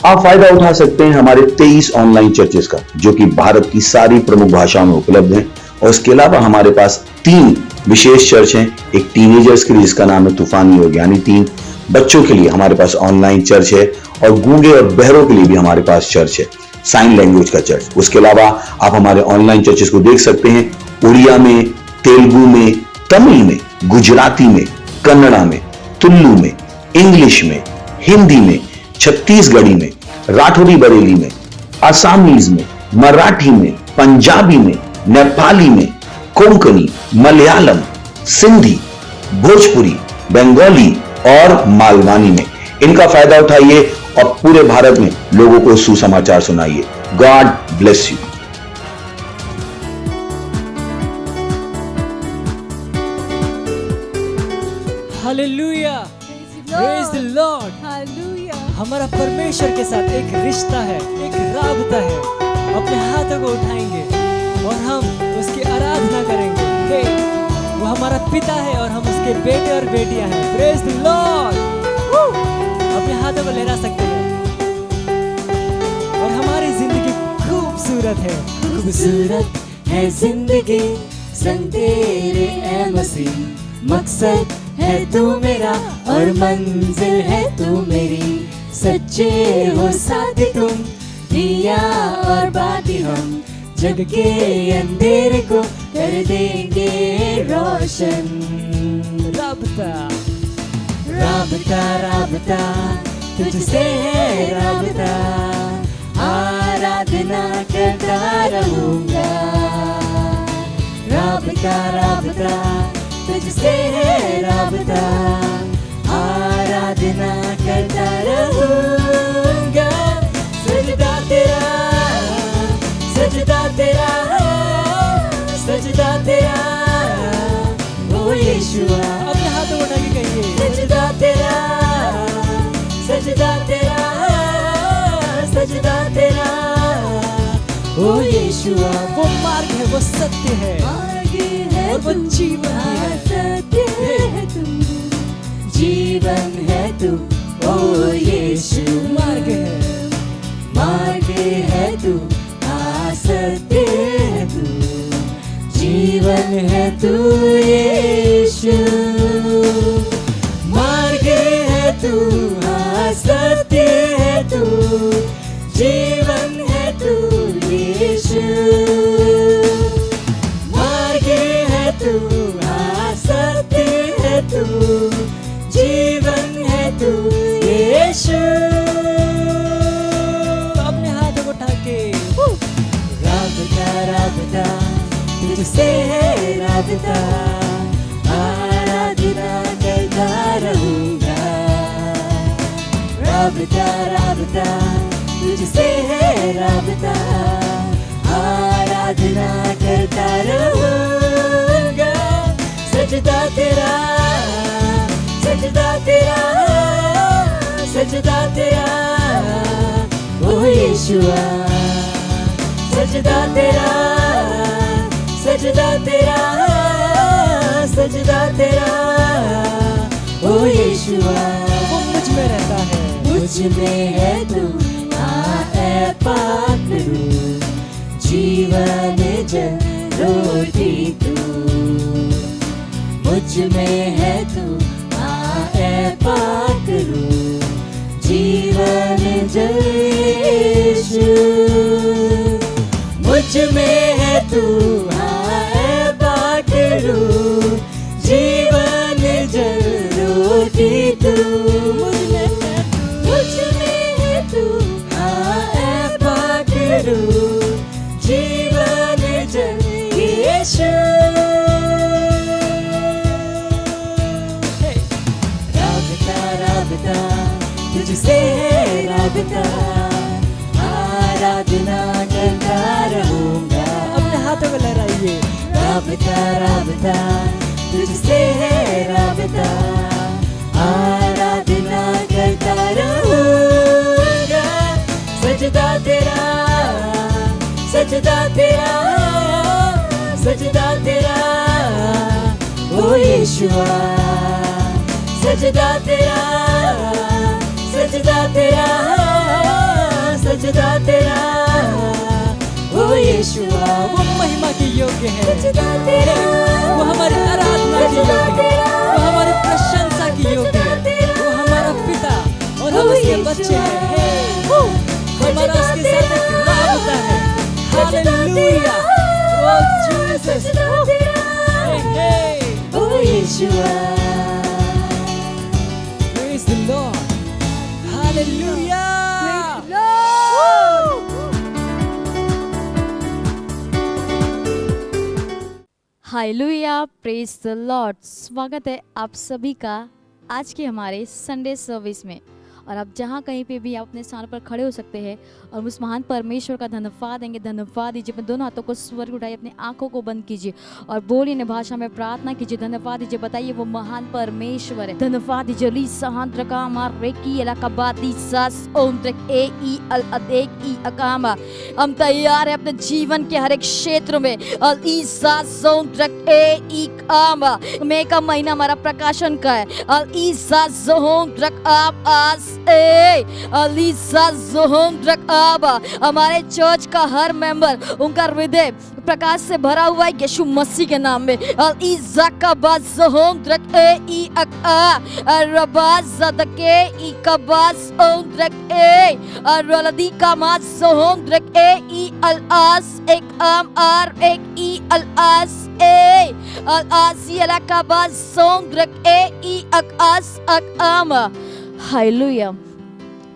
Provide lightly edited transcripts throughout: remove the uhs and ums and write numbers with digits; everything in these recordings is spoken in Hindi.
आप फायदा उठा सकते हैं हमारे 23 ऑनलाइन चर्चेस का, जो कि भारत की सारी प्रमुख भाषाओं में उपलब्ध हैं। और इसके अलावा हमारे पास 3 विशेष चर्च हैं। एक टीनेजर्स के लिए जिसका नाम है तूफानी योग यानी 3, बच्चों के लिए हमारे पास ऑनलाइन चर्च है, और गूंगे और बहरों के लिए भी हमारे पास चर्च है, साइन लैंग्वेज का चर्च। उसके अलावा आप हमारे ऑनलाइन चर्चेस को देख सकते हैं उड़िया में, तेलुगु में, तमिल में, गुजराती में, कन्नड़ा में, तुलु में, इंग्लिश में, हिंदी में, छत्तीसगढ़ी में, राठौरी बरेली में, असमीज में, मराठी में, पंजाबी में, नेपाली में, कोंकणी, मलयालम, सिंधी, भोजपुरी, बंगाली और मालवानी में। इनका फायदा उठाइए और पूरे भारत में लोगों को सुसमाचार सुनाइए। God bless you. Hallelujah, praise the Lord. Hallelujah. हमारा परमेश्वर के साथ एक रिश्ता है, एक राबता है। अपने हाथों को उठाएंगे और हम उसकी आराधना करेंगे। हे, वो हमारा पिता है और हम उसके बेटे और बेटियां हैं। Praise the Lord. अपने हाथों को लहरा सकते हैं। और हमारी जिंदगी खूबसूरत है, खूबसूरत है जिंदगी संग तेरे ए मसीह। मकसद है तू मेरा और मंजिल है तू मेरी। सच्चे हो साथी तुम, दिया और बाती हम। जग के अंधेरे को कर देंगे रोशन। राबता राबता राबता तुझसे है राबता। आराधना करता रहूंगा। राबता राबता तुझसे है राबता। आराधना करता रहूंगा। सजदा तेरा, सजदा तेरा, सजदा तेरा ओ यीशुआ। अपने हाथों उठा के कहिए, सजदा तेरा, सजदा तेरा, सजदा तेरा ओ यीशुआ। वो मार्ग है, वो सत्य है और वो जीवन भी है। सत्य है तू, जीवन है तू ओ यीशु। मार्ग है, मार्ग है तू, सत्य है तू, जीवन है तू यीशु। मार्ग है तू, सत्य है तू, जीवन है तू यीशु। मार्ग है तू, सत्य है तू, जीवन है तू यीशु। अपने हाथों को उठा के राबता राबता तुझसे है राबता। आराधना करता रहूंगा। राबता राबता तुझसे है राबता। आराधना करता रहूंगा। सजदा तेरा, सजदा तेरा, सजदा तेरा ओ यीशुआ। सजदा तेरा, सजदा तेरा, सजदा तेरा ओ यीशुआ। वो मुझ में रहता है, मुझ में है तू, ए पाक रू। जीवन जल रोटी तू। मुझ में है तू, ए पाक रू। जीवन जल यीशु। मुझ में है तू, है पाक रू। जीवन जल रोटी तू। मुझ में है तू, है पाक रू। जीवन जल यीशु। राबता राबता तुझसे है राबता। आराधना करता रहूंगा। अपने हाथों को लहराइए। राबता राबता तुझसे है राबता। आराधना करता रहूंगा। सजदा तेरा, सजदा तेरा, सजदा तेरा ओ यीशुआ। सजदा तेरा, सजदा तेरा, सजदा तेरा ओ यीशुआ, वो महिमा के योग्य है, सजदा तेरा, वो हमारी आराधना के योग्य है, वो हमारी प्रशंसा की योग्य है, वो हमारा पिता और हम उसके बच्चे हैं। हे, हमारा उसके साथ एक राबता है। हालेलुया, ओ जीसस, हे, ओ Yeshua. praise the Lord, hallelujah. Hallelujah, praise the Lord. स्वागत है आप सभी का आज के हमारे संडे सर्विस में। और आप जहाँ कहीं पे भी आप अपने स्थान पर खड़े हो सकते हैं और उस महान परमेश्वर का धन्यवाद देंगे। धन्यवाद दीजिए, अपने दोनों हाथों को स्वर्ग उठाइए, अपनी आंखों को बंद कीजिए और बोलिए न भाषा में प्रार्थना कीजिए। धन्यवाद दीजिए, बताइए वो महान परमेश्वर है। धन्यवाद दीजिए। ली सहांत्र का मार रेकी इलाकाबादी सास ओंत्रक ए ई अल अदेक ई अकामा। हम तैयार है अपने जीवन के हर एक क्षेत्र में अल ई सास ओंत्रक ए ई कामा। मई का महीना हमारा प्रकाशन का है। अल ई सास ओंत्रक आप आस ए अलीसा जोहंद्रक आबा। हमारे चर्च का हर मेंबर, उनका हृदय प्रकाश से भरा हुआ है यीशु मसीह के नाम में। अलीजा का बास जोहंद्रक ए ई अका रबाज ज़दके ई कबास ओंद्रक ए रलदी का मास जोहंद्रक ए ई अलास एक आम आर एक ई अलास ए अलासी अला का बास जोहंद्रक ए ई अकास अकाम। हालेलुया।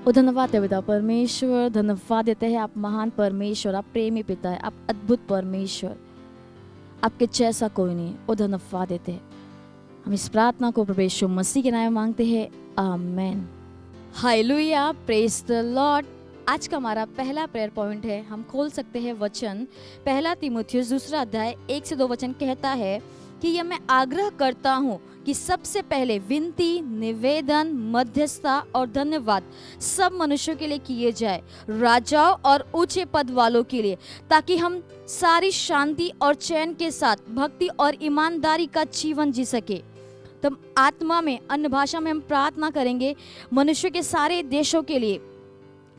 धन्यवाद है पिता परमेश्वर, धन्यवाद देते हैं आप महान परमेश्वर, आप प्रेमी पिता है, आप अद्भुत परमेश्वर, आपके जैसा कोई नहीं। और धन्यवाद देते हैं। हम इस प्रार्थना को प्रभु यीशु मसीह के नाम में मांगते हैं, amen. Hallelujah, praise the Lord. आज का हमारा पहला प्रेयर पॉइंट है। हम खोल सकते हैं वचन 1 तीमुथियुस 2 अध्याय 1 से 2 वचन कहता है कि यह मैं आग्रह करता हूँ कि सबसे पहले विनती, निवेदन, मध्यस्थता और धन्यवाद सब मनुष्यों के लिए किए जाए, राजाओं और ऊंचे पद वालों के लिए, ताकि हम सारी शांति और चैन के साथ भक्ति और ईमानदारी का जीवन जी सके। तो आत्मा में, अन्य भाषा में हम प्रार्थना करेंगे मनुष्य के सारे देशों के लिए।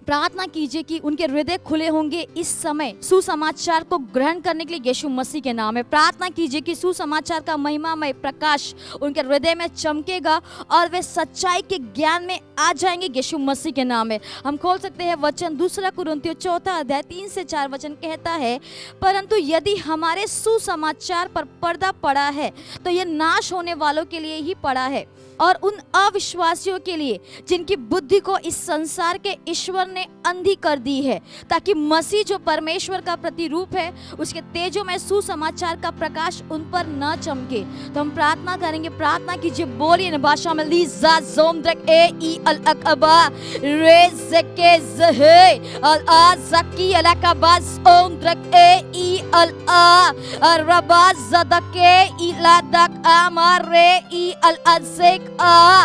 प्रार्थना कीजिए कि उनके हृदय खुले होंगे इस समय सुसमाचार को ग्रहण करने के लिए यीशु मसीह के नाम में। प्रार्थना कीजिए कि सुसमाचार का महिमामय प्रकाश उनके हृदय में चमकेगा और वे सच्चाई के ज्ञान में आ जाएंगे यीशु मसीह के नाम में। हम खोल सकते हैं वचन 2 कुरिन्थियों 4 अध्याय 3 से 4 वचन कहता है, परंतु यदि हमारे सुसमाचार पर पर्दा पड़ा है तो यह नाश होने वालों के लिए ही पड़ा है और उन अविश्वासियों के लिए जिनकी बुद्धि को इस संसार के ईश्वर ने अंधी कर दी है, ताकि मसीह जो परमेश्वर का प्रतिरूप है उसके तेजों में सुसमाचार का प्रकाश उन पर न चमके। तो हम प्रार्थना करेंगे। प्रार्थना कीजिए, बोलिए न भाषा में। लीजा जोमद्रक ए ई अल अकबा रे ज़के ज़हे अल आ ज़की अल अकबास ओमद्रक ए ई अल आ रबा ज़दके ई लादक आमार रे ई अल अज़ेक आ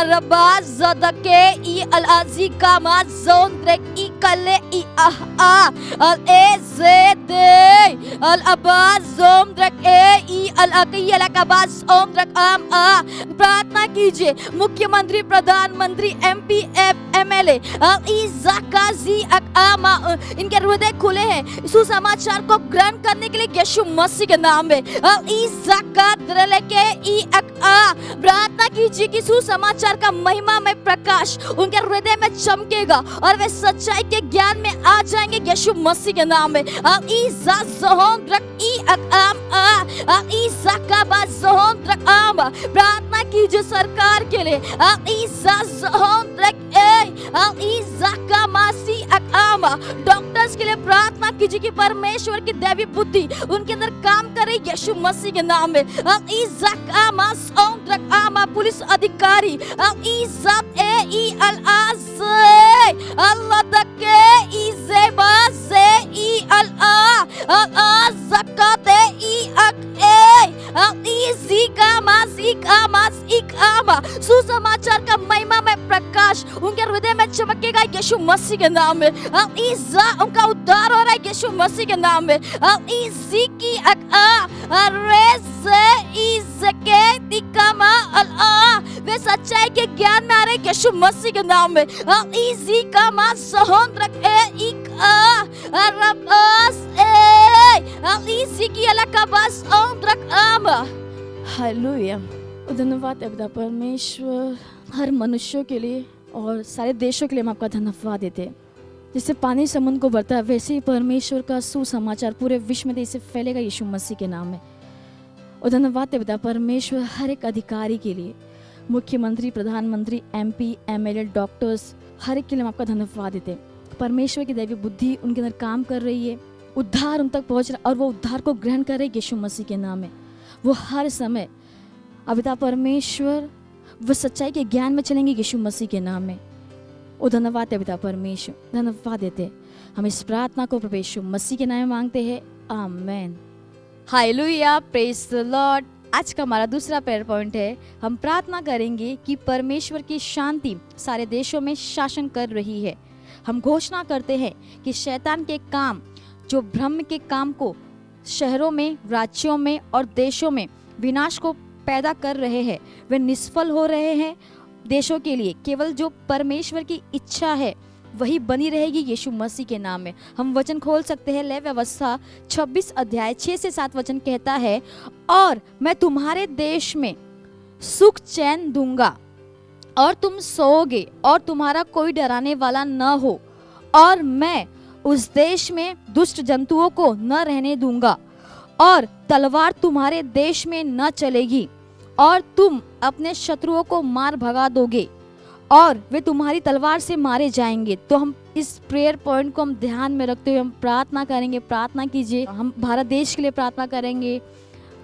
रबा ज़दके ई अल अज़ीका मा जोमद्रक ई कले ई आ अल ए ज़ेदे अल अबा जोमद्रक ए ई अल अकी अल अकबास ओमद्रक आम आ। प्रार्थना कीजिए, मुख्यमंत्री, प्रधानमंत्री, MP, MLA इनके हृदय खुले हैं सुसमाचार को ग्रहण करने के लिए यीशु मसीह के नाम में। प्रार्थना कीजिए कि सुसमाचार का महिमा में प्रकाश उनके हृदय में चमकेगा और वे सच्चाई के ज्ञान में आ जाएंगे यीशु मसीह के नाम में। प्रार्थना कीजिए सरकार के लिए। डॉक्टर्स के लिए प्रार्थना कीजिए कि परमेश्वर की दैवी बुद्धि उनके अंदर काम करे यीशु मसीह के नाम में। पुलिस अधिकारी सुसमाचार का महिमा में प्रकाश उनके हृदय में चमकेगा यीशु मसीह के नाम में। उनका उद्धार हो रहा है यीशु मसीह के नाम में। वे सच्चाई के ज्ञान में आ रहे यीशु मसीह के नाम में। इजी का मा सहोंद्रक ए इक रबस ए इसी की अलका बस ओंद्रक आम। हालेलुया। धन्यवाद है पिता परमेश्वर, हर मनुष्यों के लिए और सारे देशों के लिए हम आपका धन्यवाद देते हैं। जैसे पानी समुद्र को बढ़ता है वैसे ही परमेश्वर का सुसमाचार पूरे विश्व में इसे फैलेगा यीशु मसीह के नाम में। और धन्यवाद है पिता परमेश्वर हर एक अधिकारी के लिए, मुख्यमंत्री, प्रधानमंत्री, MP, MLA, डॉक्टर्स, हर एक के लिए हम आपका धन्यवाद देते हैं। परमेश्वर की दैवीय बुद्धि उनके अंदर काम कर रही है, उद्धार उन तक पहुंच रहा और वो उद्धार को ग्रहण कर रहे यीशु मसीह के नाम में। वो हर समय पिता परमेश्वर वो सच्चाई के ज्ञान में चलेंगे यीशु मसीह के नाम में। ओ धन्यवाद है पिता परमेश्वर, धन्यवाद देते हैं। हम इस प्रार्थना को प्रभु यीशु मसीह के नाम में मांगते हैं, आमीन। Hallelujah, praise the Lord. आज का हमारा दूसरा प्रेयर पॉइंट है, हम प्रार्थना करेंगे कि परमेश्वर की शांति सारे देशों में शासन कर रही है। हम घोषणा करते हैं कि शैतान के काम, जो भ्रम के काम को शहरों में, राज्यों में और देशों में विनाश को पैदा कर रहे हैं, वे निष्फल हो रहे हैं। देशों के लिए केवल जो परमेश्वर की इच्छा है वही बनी रहेगी यीशु मसीह के नाम में। हम वचन खोल सकते हैं, लेवी व्यवस्था 26 अध्याय 6 से 7 वचन कहता है, और मैं तुम्हारे देश में सुख चैन दूंगा और तुम सोओगे और तुम्हारा कोई डराने वाला न हो, और मैं उस देश में दुष्ट जंतुओं को न रहने दूंगा और तलवार तुम्हारे देश में न चलेगी, और तुम अपने शत्रुओं को मार भगा दोगे और वे तुम्हारी तलवार से मारे जाएंगे। तो हम इस प्रेयर पॉइंट को हम ध्यान में रखते हुए हम प्रार्थना करेंगे। प्रार्थना कीजिए, हम भारत देश के लिए प्रार्थना करेंगे।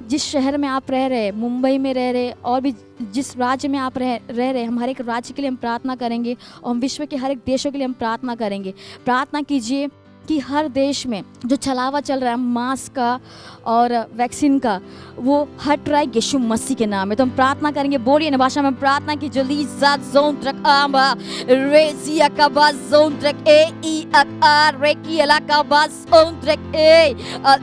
जिस शहर में आप रह रहे, मुंबई में रह रहे और भी जिस राज्य में आप रह रहे, हम हर एक राज्य के लिए हम प्रार्थना करेंगे और हम विश्व के हर एक देशों के लिए हम प्रार्थना करेंगे। प्रार्थना कीजिए कि हर देश में जो छलावा चल रहा है मास्क का और वैक्सीन का, वो हट रहा है यीशु मसीह के नाम में। तो हम प्रार्थना करेंगे, बोलिए ना भाषा में प्रार्थना की। जल्दी ज़ात ज़ोन ट्रक आमा रेजिया का बास ज़ोन ट्रक ए ई अकार रेकी अला का बास ज़ोन ट्रक ए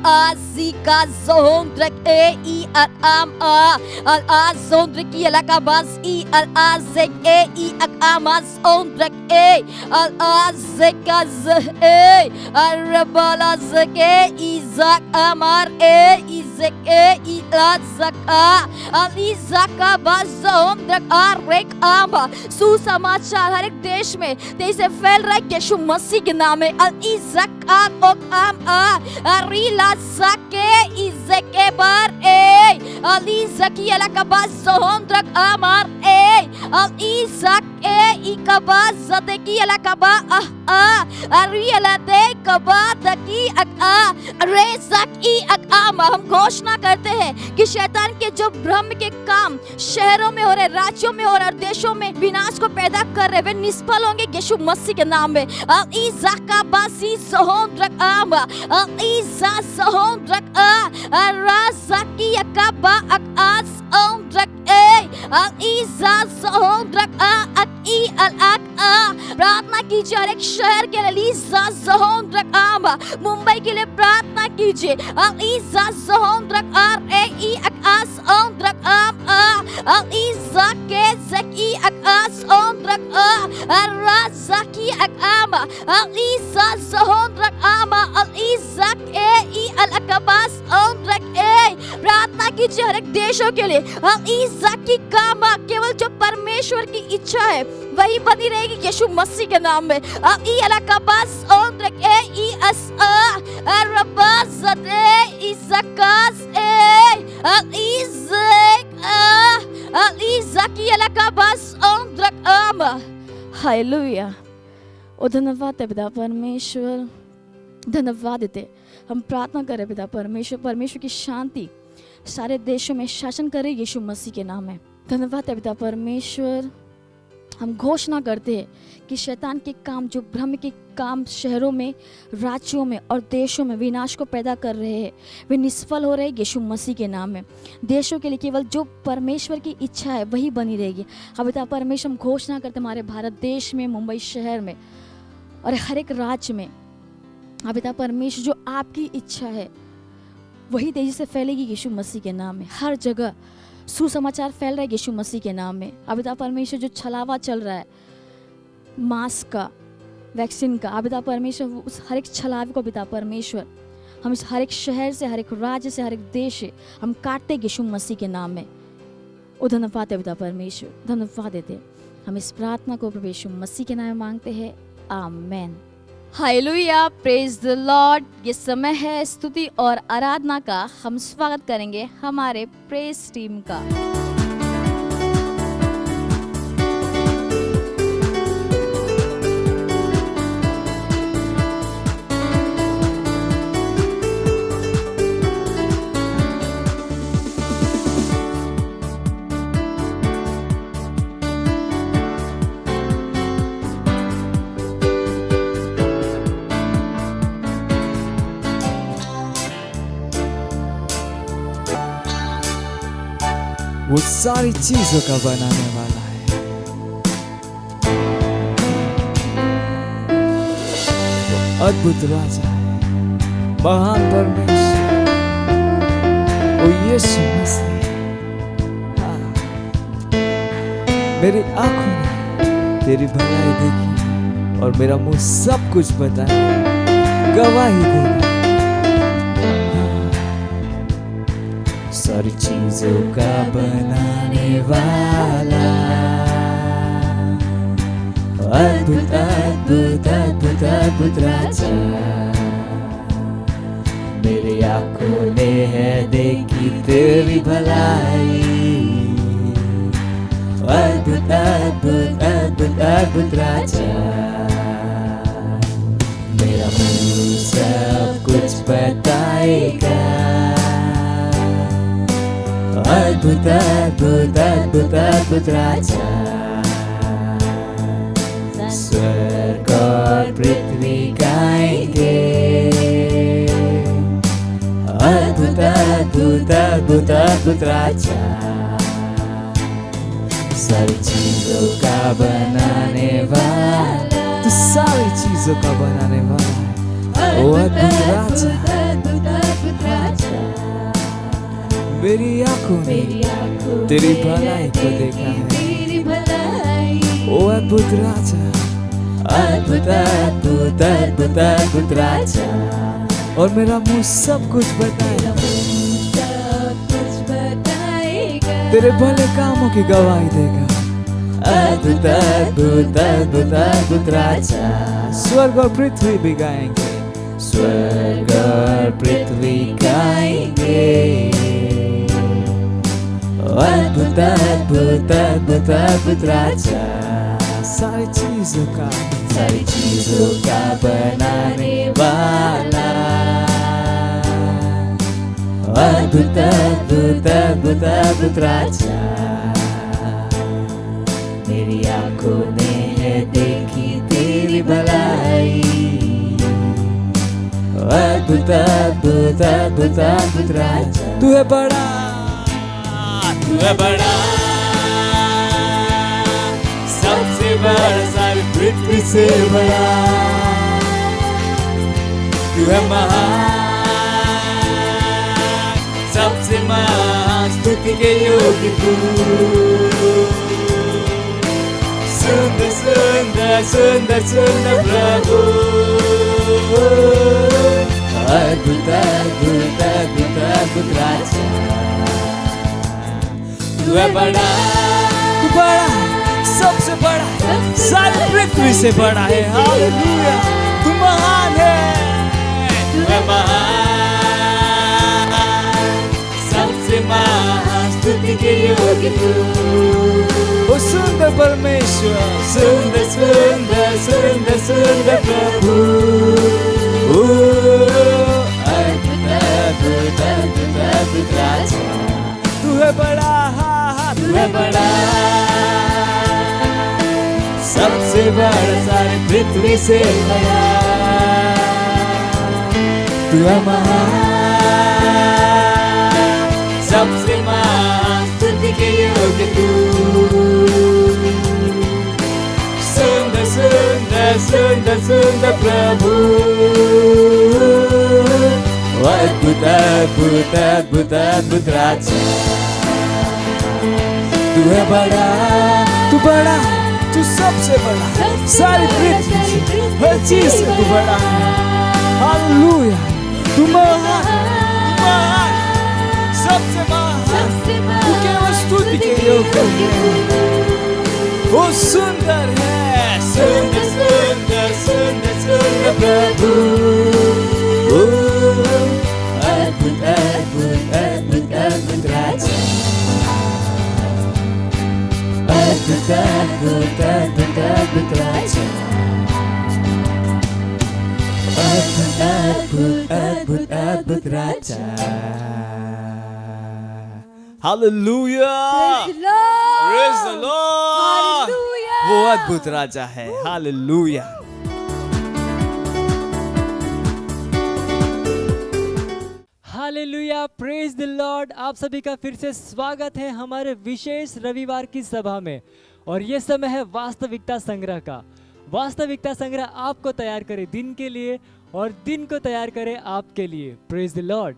आजी का ज़ोन ट्रक ए ई अकाम आ ज़ोन ट्रक की अला का बास ई आज़ेक ए ई अकामा ज़ोन ट्रक ए आज़ेक का ज़ ए अरबाला ज़के इज़ाक अमर ए इज़के इलाज़का अलीज़का बाज़ोम दकार रेक आमा। सुसमाचार हर एक देश में तेजी से फैल रहा है यीशु मसीह के नाम में। अलीज़का ओकाम अरीला ज़के इज़के बार ए अलीज़की अलका बाज़ोम दक अमर ए अलीज़के इकबा ज़दकी अलका बा अरियला दे कबा दकी अका रेज़क ई अकाम। हम घोषणा करते हैं कि शैतान के जो भ्रम के काम शहरों में हो रहे, राज्यों में हो रहे और देशों में विनाश को पैदा कर रहे, वे निष्फल होंगे यीशु मसीह के नाम में। इज़का बासी सहोंद्रक आम इज़ा सहोंद्रक राज़की अकाबा अकास ओंद्रक ए इज़ा सहोंद्रक अकी अलक प्रार्थना कीजिए हर एक शहर के लिए। इज़ा सहोंद्रक आम मुंबई के लिए प्रार्थना कीजिए। इज़ा सहोंद्रक आर ए ई अकास ओंद्रक आम इज़ा के ज़की अकास ओंद्रक राज़की अकाम इज़ा सहोंद्रक आम इज़ा के ई अलकबास ओंद्रक ए। प्रार्थना कीजिए हर एक देशों के लिए। इज़ा की काम केवल जो परमेश्वर की इच्छा है वही बनी रहेगी यीशु मसीह के नाम में। ई अलकबास ओंद्रक ए ई अस अरबास ज़दे इज़कास ए इज़क इज़की अलकबास ओंद्रक आम। हालेलुया। ओ धन्यवाद है पिता परमेश्वर, धन्यवाद देते। हम प्रार्थना करें पिता परमेश्वर, परमेश्वर की शांति सारे देशों में शासन करे यीशु मसीह के नाम में। धन्यवाद है पिता परमेश्वर। हम घोषणा करते हैं कि शैतान के काम, जो भ्रम के काम शहरों में, राज्यों में और देशों में विनाश को पैदा कर रहे हैं, वे निष्फल हो रहे हैं यीशु मसीह के नाम में। देशों के लिए केवल जो परमेश्वर की इच्छा है वही बनी रहेगी। अब पिता परमेश्वर, हम घोषणा करते हमारे भारत देश में, मुंबई शहर में और हर एक राज्य में, अब पिता परमेश्वर जो आपकी इच्छा है वही तेजी से फैलेगी यीशु मसीह के नाम में। हर जगह सुसमाचार फैल रहा है यीशु मसीह के नाम में। अब पिता परमेश्वर जो छलावा चल रहा है मास्क का, वैक्सीन का, अब पिता परमेश्वर उस हर एक छलावे को पिता परमेश्वर हम इस हर एक शहर से, हर एक राज्य से, हर एक देश से हम काटते यीशु मसीह के नाम में। ओ धन्यवाद है पिता परमेश्वर, धन्यवाद देते। हम इस प्रार्थना को प्रभु यीशु मसीह के नाम में मांगते हैं, amen. Hallelujah, praise the Lord. ये समय है स्तुति और आराधना का। हम स्वागत करेंगे हमारे प्रेज टीम का। वो सारी चीजों का बनाने वाला है। अद्भुत राजा है, महान परमेश्वर, वो यीशु मसीह। हाँ, मेरी आंखों ने तेरी भलाई देखी और मेरा मुंह सब कुछ बताए, गवाही देगा। सारी चीजों का बनाने वाला, अद्भुत अद्भुत अद्भुत अद्भुत राजा, मेरी आंखों ने है देखी तेरी भलाई। अद्भुत अद्भुत अद्भुत अद्भुत राजा, मेरा मुंह सब कुछ बताएगा। अद्भुत अद्भुत अद्भुत अद्भुत राजा, स्वर्ग और पृथ्वी गाएंगे। अद्भुत अद्भुत अद्भुत अद्भुत राजा, सारी चीजों का बनाने वाला, तो सारी चीजों का बनाने वाला है। ओ अद्भुत राजा, अद्भुत अद्भुत राजा, मेरी आंखों ने तेरी भलाई को देखा है। तेरी भलाई। ओ अद्भुत राजा, अद्भुत अद्भुत अद्भुत अद्भुत राजा, और मेरा मुंह सब कुछ बताएगा। सब कुछ बताएगा। तेरे भले कामों की गवाही देगा। अद्भुत अद्भुत अद्भुत अद्भुत राजा, स्वर्ग और पृथ्वी भी गाएंगे। स्वर्ग और पृथ्वी गाएंगे। अद्भुत अद्भुत अद्भुत अद्भुत राजा, सारी चीजों का बनाने वाला। अद्भुत अद्भुत अद्भुत अद्भुत राजा, मेरी आंखों ने है देखी तेरी भलाई। अद्भुत अद्भुत अद्भुत अद्भुत राजा, तू है बड़ा, तू है बड़ा, सबसे बड़ा, सारी पृथ्वी से बड़ा। तू है महान, सबसे महान, स्तुति के योग्य तू। सुंदर सुंदर सुंदर सुंदर प्रभु। अद्भुत अद्भुत अद्भुत अद्भुत राजा, तू है बड़ा, तू बड़ा है, सबसे बड़ा है, सारी पृथ्वी से बड़ा है। हालेलुया, तू महान है, तू है महान, सबसे महान, स्तुति के योग्य तू। ओ सुंदर परमेश्वर, सुंदर सुंदर सुंदर सुंदर प्रभु। अद्भुत अद्भुत अद्भुत अद्भुत राजा, तू है बड़ा, तू है बड़ा, सबसे बड़ा, सारी पृथ्वी से बड़ा। तू है महान, सबसे महान, स्तुति के योग्य तू। सुंदर सुंदर सुंदर सुंदर प्रभु। अद्भुत अद्भुत अद्भुत अद्भुत राजा, है बड़ा, तू बड़ा है, तू सबसे बड़ा है, सारी पृथ्वी से, हर चीज से तू बड़ा है। हालेलुया, तू महान, सबसे महान, तू केवल स्तुति के योग्य है। वो सुंदर है, सुंदर सुंदर सुंदर सुंदर प्रभु, अद्भुत अद्भुत अद्भुत अद्भुत राजा, अद्भुत अद्भुत अद्भुत अद्भुत राजा, अद्भुत अद्भुत अद्भुत अद्भुत राजा। हालेलुया, प्रेज द लॉर्ड, वो अद्भुत राजा है। Hallelujah. Hallelujah, praise the Lord. आप सभी का फिर से स्वागत है हमारे विशेष रविवार की सभा में। और ये समय है वास्तविकता संग्रह का। वास्तविकता संग्रह आपको तैयार करे दिन के लिए और दिन को तैयार करे आपके लिए। Praise the Lord.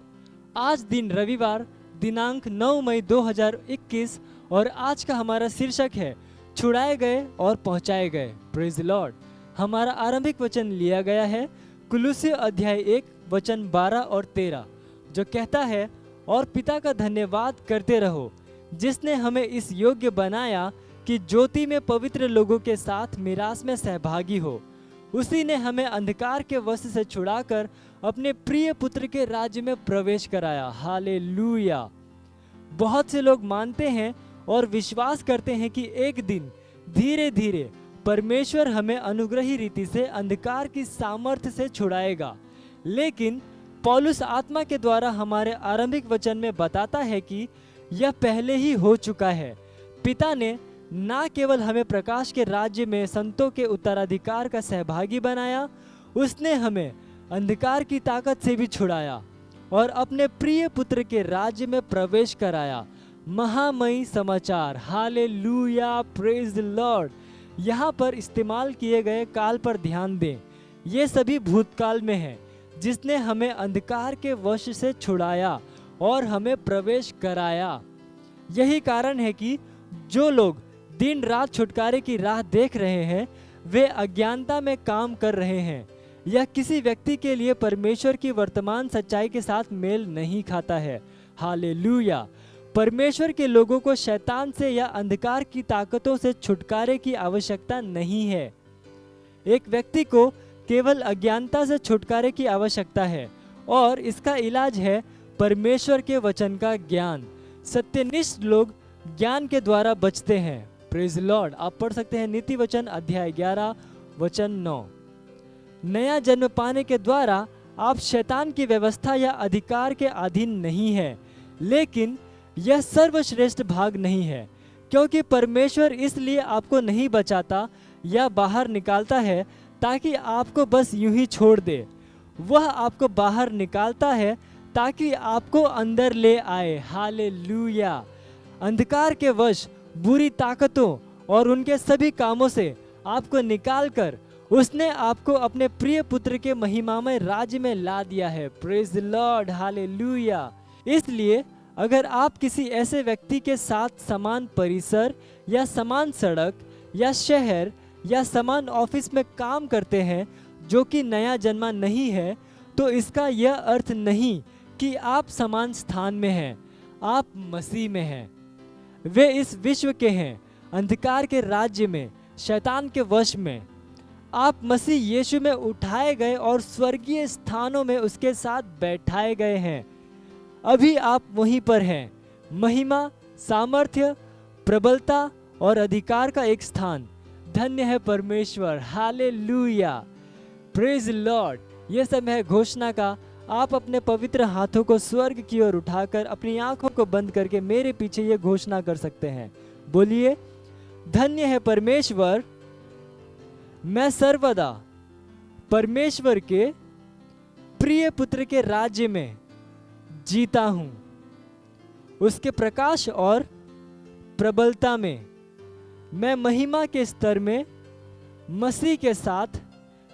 आज दिन रविवार दिनांक 9 मई 2021 और आज का हमारा शीर्षक है छुड़ाए गए और पहुंचाए गए। Praise the Lord. हमारा आरंभिक वचन लिया गया है कुलुस्सी अध्याय 1 वचन 12 और 13, जो कहता है, और पिता का धन्यवाद करते रहो जिसने हमें इस योग्य बनाया कि ज्योति में पवित्र लोगों के साथ मिरास में सहभागी हो। उसी ने हमें अंधकार के वश से छुड़ाकर अपने प्रिय पुत्र के राज्य में प्रवेश कराया। हालेलुया। बहुत से लोग मानते हैं और विश्वास करते हैं कि एक दिन धीरे धीरे परमेश्वर हमें अनुग्रही रीति से अंधकार की सामर्थ्य से छुड़ाएगा, लेकिन पौलुस आत्मा के द्वारा हमारे आरंभिक वचन में बताता है कि यह पहले ही हो चुका है। पिता ने ना केवल हमें प्रकाश के राज्य में संतों के उत्तराधिकार का सहभागी बनाया, उसने हमें अंधकार की ताकत से भी छुड़ाया और अपने प्रिय पुत्र के राज्य में प्रवेश कराया। महामयी समाचार। Hallelujah, praise the Lord. यहाँ पर इस्तेमाल किए गए काल पर ध्यान दें। ये सभी भूतकाल में है, जिसने हमें अंधकार के वश से छुड़ाया और हमें प्रवेश कराया। यही कारण है कि जो लोग दिन रात छुटकारे की राह देख रहे हैं, वे अज्ञानता में काम कर रहे हैं। यह किसी व्यक्ति के लिए परमेश्वर की वर्तमान सच्चाई के साथ मेल नहीं खाता है। हालेलुया। परमेश्वर के लोगों को शैतान से या अंधकार की ताकतों से छुटकारे की आवश्यकता नहीं है। एक व्यक्ति को केवल अज्ञानता से छुटकारे की आवश्यकता है और इसका इलाज है परमेश्वर के वचन का ज्ञान। सत्यनिष्ठ लोग ज्ञान के द्वारा बचते हैं। Praise Lord. आप पढ़ सकते हैं नीति वचन अध्याय 11 वचन 9। नया जन्म पाने के द्वारा आप शैतान की व्यवस्था या अधिकार के अधीन नहीं है, लेकिन यह सर्वश्रेष्ठ भाग नहीं है, क्योंकि परमेश्वर इसलिए आपको नहीं बचाता या बाहर निकालता है ताकि आपको बस यूं ही छोड़ दे। वह आपको बाहर निकालता है ताकि आपको अंदर ले आए। हालेलुया। अंधकार के वश बुरी ताकतों और उनके सभी कामों से आपको निकालकर उसने आपको अपने प्रिय पुत्र के महिमामय राज्य में ला दिया है। Praise the Lord. हालेलुया। इसलिए अगर आप किसी ऐसे व्यक्ति के साथ समान परिसर या समान सड़क या शहर या समान ऑफिस में काम करते हैं जो कि नया जन्मा नहीं है, तो इसका यह अर्थ नहीं कि आप समान स्थान में हैं। आप मसीह में हैं। वे इस विश्व के हैं, अंधकार के राज्य में, शैतान के वश में। आप मसीह यीशु में उठाए गए और स्वर्गीय स्थानों में उसके साथ बैठाए गए हैं। अभी आप वहीं पर हैं। महिमा, सामर्थ्य, प्रबलता और अधिकार का एक स्थान। धन्य है परमेश्वर। हालेलुया। Praise Lord. यह समय है घोषणा का। आप अपने पवित्र हाथों को स्वर्ग की ओर उठाकर अपनी आंखों को बंद करके मेरे पीछे ये घोषणा कर सकते हैं। बोलिए, धन्य है परमेश्वर, मैं सर्वदा परमेश्वर के प्रिय पुत्र के राज्य में जीता हूं। उसके प्रकाश और प्रबलता में मैं महिमा के स्तर में मसीह के साथ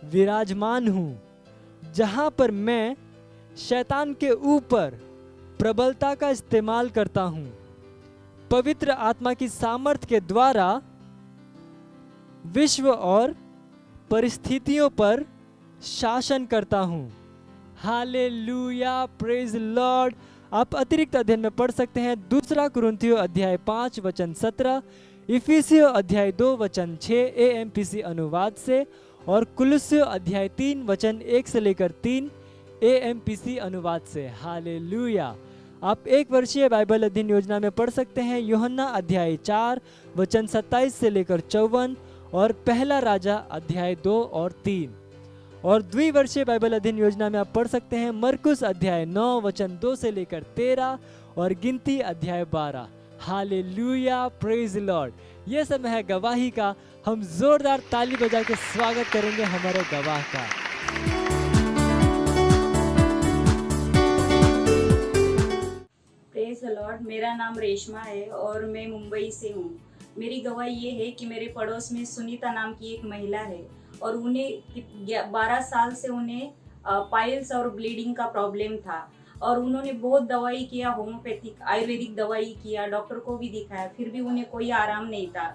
विराजमान हूं, जहां पर मैं शैतान के ऊपर प्रबलता का इस्तेमाल करता हूं। पवित्र आत्मा की सामर्थ के द्वारा विश्व और परिस्थितियों पर शासन करता हूँ। Hallelujah, praise Lord. आप अतिरिक्त अध्ययन में पढ़ सकते हैं 2 कुरिन्थियों अध्याय 5 वचन 17, इफिसियों अध्याय 2 वचन 6 AMPC अनुवाद से, और कुलुस्सियों अध्याय 3 वचन 1 से लेकर 3 AMPC अनुवाद से। हालेलुया। आप 1 वर्षीय बाइबल अध्ययन योजना में पढ़ सकते हैं यूहन्ना अध्याय 4 वचन 27 से लेकर 54, और पहला राजा अध्याय 2 और 3। और द्विवर्षीय बाइबल अध्ययन योजना में आप पढ़ सकते हैं मरकुस अध्याय 9 वचन 2 से लेकर 13, और गिनती अध्याय 12। Hallelujah, praise Lord. ये समय है गवाही का। हम जोरदार ताली बजा के स्वागत करेंगे हमारे गवाह का। Praise the Lord. मेरा नाम रेशमा है और मैं मुंबई से हूँ। मेरी गवाही ये है कि मेरे पड़ोस में सुनीता नाम की एक महिला है और उन्हें 12 साल से उन्हें पाइल्स और ब्लीडिंग का प्रॉब्लम था और उन्होंने बहुत दवाई किया, होम्योपैथिक आयुर्वेदिक दवाई किया, डॉक्टर को भी दिखाया, फिर भी उन्हें कोई आराम नहीं था।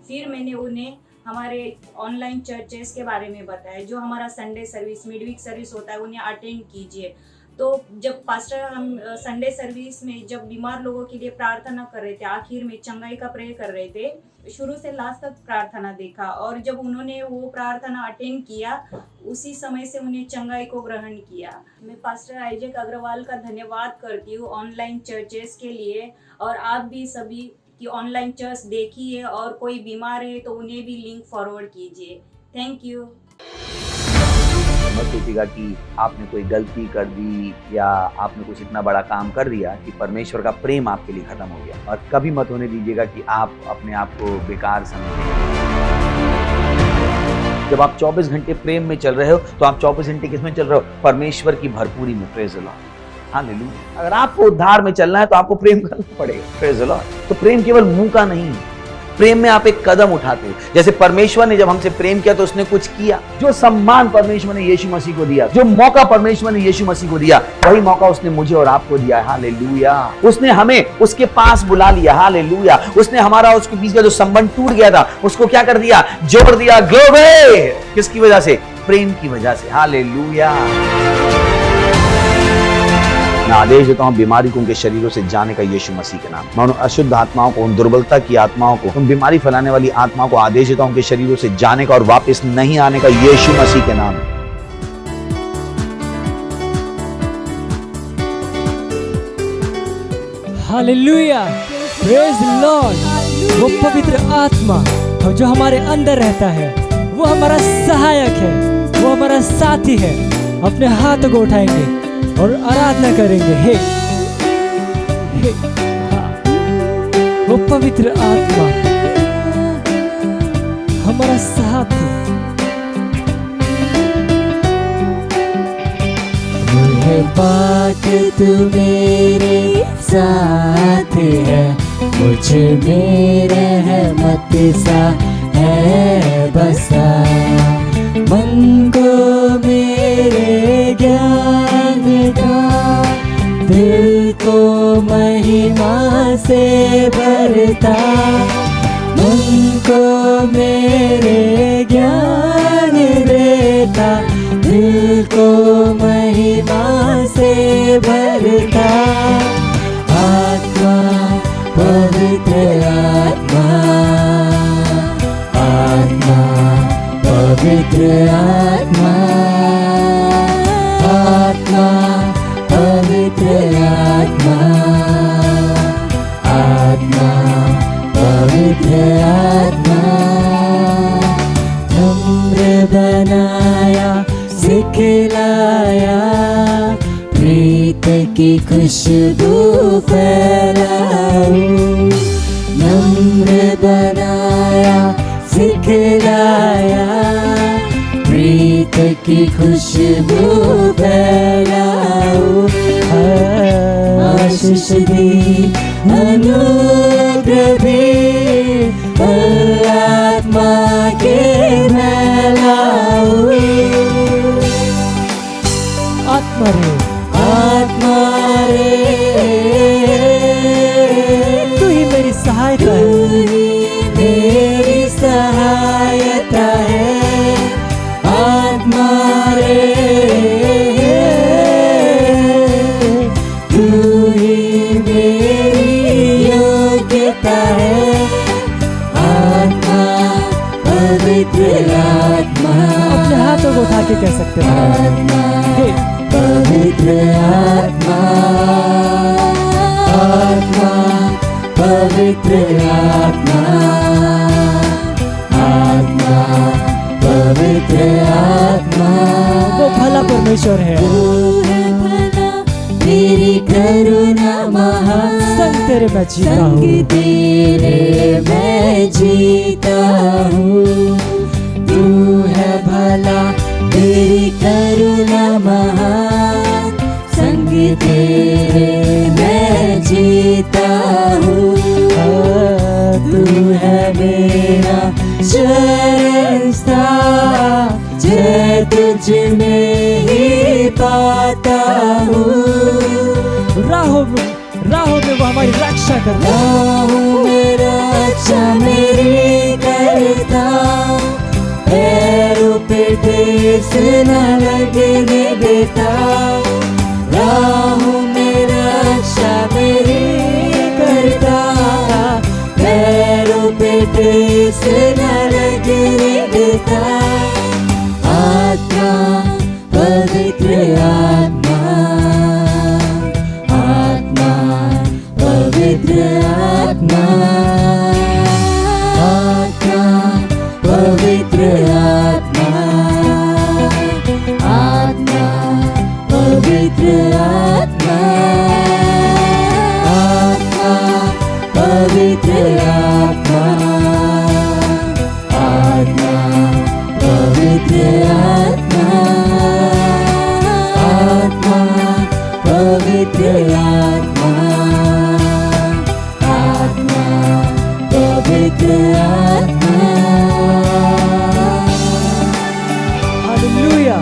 फिर मैंने उन्हें हमारे ऑनलाइन चर्चेस के बारे में बताया, जो हमारा संडे सर्विस मिडवीक सर्विस होता है उन्हें अटेंड कीजिए। तो जब पास्टर हम संडे सर्विस में जब बीमार लोगों के लिए प्रार्थना कर रहे थे, आखिर में चंगाई का प्रे कर रहे थे, शुरू से लास्ट तक प्रार्थना देखा और जब उन्होंने वो प्रार्थना अटेंड किया उसी समय से उन्हें चंगाई को ग्रहण किया। मैं पास्टर आइजक अग्रवाल का धन्यवाद करती हूँ ऑनलाइन चर्चेस के लिए, और आप भी सभी की ऑनलाइन चर्च देखिए और कोई बीमार है तो उन्हें भी लिंक फॉरवर्ड कीजिए। Thank you. मत सोचिएगा कि आपने कोई गलती कर दी या आपने कुछ इतना बड़ा काम कर दिया कि परमेश्वर का प्रेम आपके लिए खत्म हो गया, और कभी मत होने दीजिएगा कि आप अपने आप को बेकार समझें। जब आप 24 घंटे प्रेम में चल रहे हो तो आप 24 घंटे किसमें चल रहे हो? परमेश्वर की भरपूरी में। Praise the Lord, hallelujah. अगर आपको उद्धार में चलना है तो आपको प्रेम करना पड़ेगा। Praise the Lord. तो प्रेम केवल मुंह का नहीं है, प्रेम में आप एक कदम उठाते हो। जैसे परमेश्वर ने जब हमसे प्रेम किया तो उसने कुछ किया। जो सम्मान परमेश्वर ने यीशु मसीह को दिया, जो मौका परमेश्वर ने यीशु मसीह को दिया, वही मौका उसने मुझे और आपको दिया। हालेलुया। उसने हमें उसके पास बुला लिया। हालेलुया। उसने हमारा उसके बीच का जो संबंध टूट गया था उसको क्या कर दिया? जोड़ दिया। ग्लोरी। किसकी वजह से? प्रेम की वजह से। हालेलुया। मैं आदेश देता हूं बीमारी को उनके शरीरों से जाने का यीशु मसीह के नाम। मैं उन अशुद्ध आत्माओं को, उन दुर्बलता की आत्माओं को, उन बीमारी फैलाने वाली आत्माओं को आदेश देता हूं उनके शरीरों से जाने का और वापस नहीं आने का यीशु मसीह के नाम। Hallelujah, praise Lord. वो पवित्र आत्मा जो हमारे अंदर रहता है वो हमारा सहायक है, वो हमारा साथी है। अपने हाथों को उठाएंगे और आराधना करेंगे। हे हाँ, वो पवित्र आत्मा हमारा साथी। मुझे पाके तू मेरे साथ है, मुझ में रहमत सा है बसा। मन को मेरे ज्ञान का, दिल को महिमा से भरता। मन को मेरे ज्ञान देता, दिल को महिमा से भरता। आत्मा पवित्र आत्मा, आत्मा पवित्र आत्मा, आत्मा पवित्र आत्मा, आत्मा पवित्र आत्मा। नम्र बनाया, सिखलाया, प्रीत की खुशबू फैलाऊं। नम्र बनाया, सिखलाया, प्रीत की खुशबू फैलाऊं। आशीष दी, अनुग्रह दी, आत्मा के फैलाऊं। आत्मा रे, आत्मा रे, तू ही मेरी सहायता सहायता है आत्मा रे, तू ही मेरी योग्यता है आत्मा, पवित्र आत्मा। अपने हाथों को उठा के कह सकते हैं आत्मा, हे पवित्र आत्मा, आत्मा, पवित्र आत्मा, आत्मा, पवित्र आत्मा। वो भला परमेश्वर है, तू है भला, तेरी करुणा महान, संग तेरे मैं जीता संग हूँ। तेरे मैं जीता हूँ। तू है भला, तेरी करुणा महान, संग तेरे मैं जीता हूँ। तू है मेरा शरण स्थान, जय तुझ में ही पाता हूँ। राहों में वो हमारी रक्षा करता है। राहों में रक्षा मेरी करता, पैरों पे ठेस न लगने देता। राहों में रक्षा मेरी करता, पैरों पे ठेस न लगने देता। आत्मा, पवित्र आत्मा, आत्मा, पवित्र आत्मा, आत्मा, पवित्र आत्मा, आत्मा, पवित्र आत्मा, आत्मा, पवित्र आत्मा, आत्मा, पवित्र आत्मा, आत्मा, पवित्र आत्मा, आत्मा, पवित्र आत्मा। हालेलुया,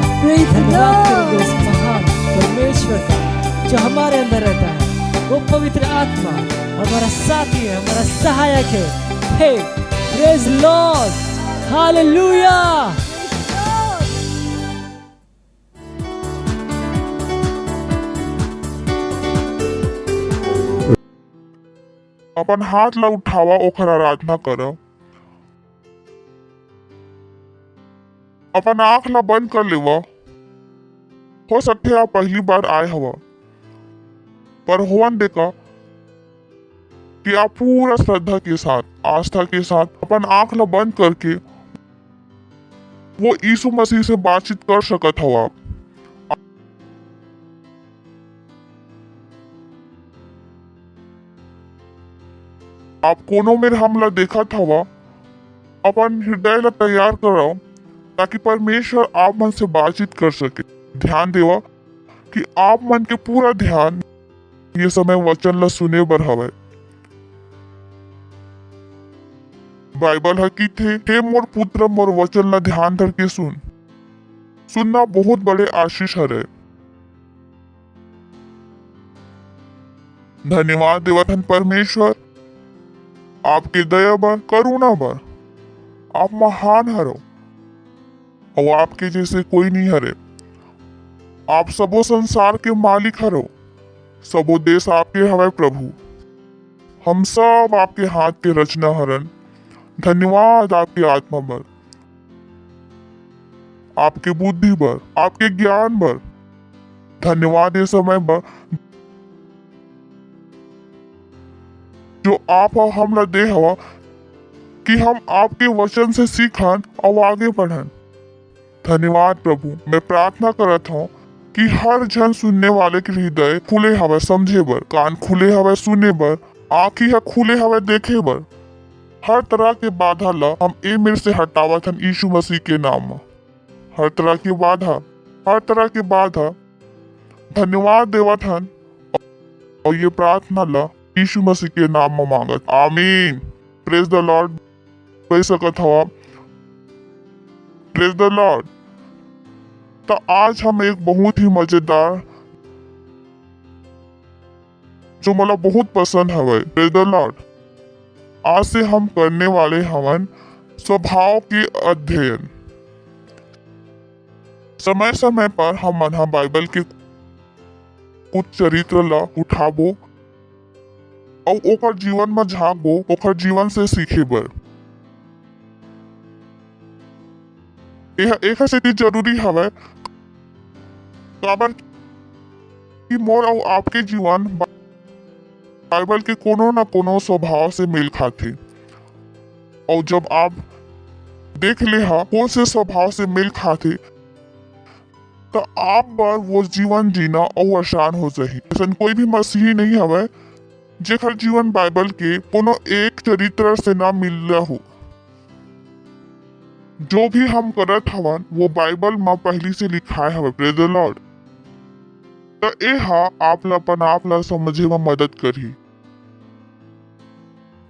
धन्यवाद करेंगे उस महान परमेश्वर का जो हमारे अंदर रहता है। वो पवित्र आत्मा हमारा साथी है, हमारा सहायक है। हे प्रेज लॉर्ड, हालेलुया। अपन हाथ ला उठावा, ओकर आराधना करो। अपन आँख ला बंद कर लेवा। हो सकते आप पहली बार आए हवा, पर होवन देखा कि आप पूरा श्रद्धा के साथ, आस्था के साथ अपन आँख ला बंद करके वो यीशु मसीह से बातचीत कर सकत हवा। आप कोनो में हमला देखा था, अपन हृदय ला तैयार करो ताकि परमेश्वर आप मन से बातचीत कर सके। ध्यान देवा कि आप मन के पूरा ध्यान ये समय वचन ला सुने बर हवे। बाइबल है कि थे, हे मोर पुत्र मोर वचन ला ध्यान धर के सुन। सुनना बहुत बड़े आशीष हरे। धन्यवाद देवथन परमेश्वर, आपके दया बर, करुणा बर। आप महान हरो और आपके जैसे कोई नहीं हरे। आप सबो संसार के मालिक हरो, सबो देश आपके हवे प्रभु। हम सब आपके हाथ के रचना हरन। धन्यवाद आपकी आत्मा बर, आपके बुद्धि बर, आपके ज्ञान बर। धन्यवाद ये समय बर जो आप हमला दे हवा कि हम आपके वचन से सीखन और आगे बढ़न। धन्यवाद प्रभु। मैं प्रार्थना करत हूँ कि हर जन सुनने वाले के हृदय खुले हवे समझे बर, कान खुले हवे सुने बर, आँखी है खुले हवे देखे बर। हर तरह के बाधा ला हम ए मेरे से हटावत हन यीशु मसीह के नाम में। हर तरह की बाधा, हर तरह की बाधा धन्यवाद देवत हन और ये प्रार्थना ला यीशु मसीह के नाम में मांगत। आमीन। Praise the Lord. कह सकत हवा प्रेज द लॉर्ड। तो आज हम एक बहुत ही मजेदार जो मला बहुत पसंद हवे, प्रेज द लॉर्ड। आज से हम करने वाले हवन स्वभाव के अध्ययन। समय समय पर हम मना बाइबल के कुछ चरित्र ला उठाबो और ओकर जीवन में झांकबो, ओकर जीवन से सीखे बर। यह एक सेती जरूरी हवय काबर कि मोर और आपके जीवन बाइबल के कोनो न कोनो स्वभाव से मेल खाते। और जब आप देख ले हा कौन से स्वभाव से मेल खाते, तो आप पर वो जीवन जीना और आसान हो जाही। ऐसा कोई भी मसीही नहीं हवय जेकर जीवन बाइबल के कोनो एक चरित्र से ना मिल हो। जो भी हम करत हवन वो बाइबल में पहली से लिखाए हवे। Praise the Lord. तो ए हा आप ला अपन आप ला समझे में मदद करही।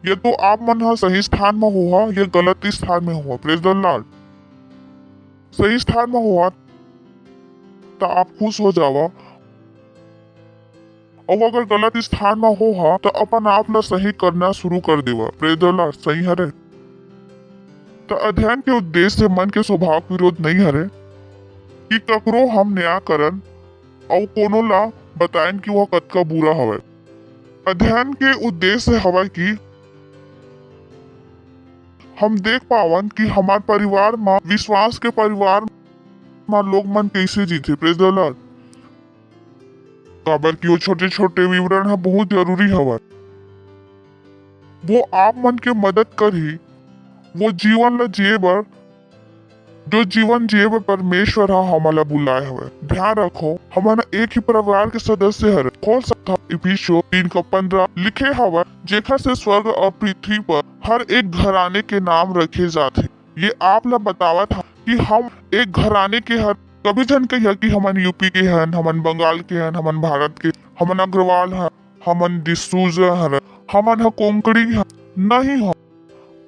ये तो आप मन हा सही स्थान में हुआ या गलत स्थान में हुआ। Praise the Lord. सही स्थान में हुआ तो आप खुश हो जावा, और अगर गलत स्थान में हो तो अपन आप ला सही करना शुरू कर देवा। Praise the Lord. सही हरे। तो अध्ययन के उद्देश्य से मन के स्वभाव विरोध नहीं हरे कि ककरो हम न्याय करन और कोनो ला बताएं कि वह कतका बुरा हवे। अध्ययन के उद्देश्य से हवे कि हम देख पावन कि हमार परिवार में, विश्वास के परिवार में लोग मन कैसे जीते। Praise the Lord. काबर कि वो छोटे छोटे विवरण है बहुत जरूरी हवा। वो आप मन के मदद करही वो जीवन ला जिए बर, जो जीवन जिए बर परमेश्वर हा हमारा बुलाए हुए। ध्यान रखो हमारा एक ही परिवार के सदस्य हर। खोल सकता इफिसियों 3:15 लिखे हवा, जेखर से स्वर्ग और पृथ्वी पर हर एक घराने के नाम रखे जाते। ये आप ला बतावा था कि हम एक घराने के हर। कभी जन कहिया कि हमन यूपी के हन, हमन बंगाल के हन, हमन भारत के, हमन अग्रवाल हन, हमन डिसूजा हन, हमन ह कोंकणी हन। नहीं हो,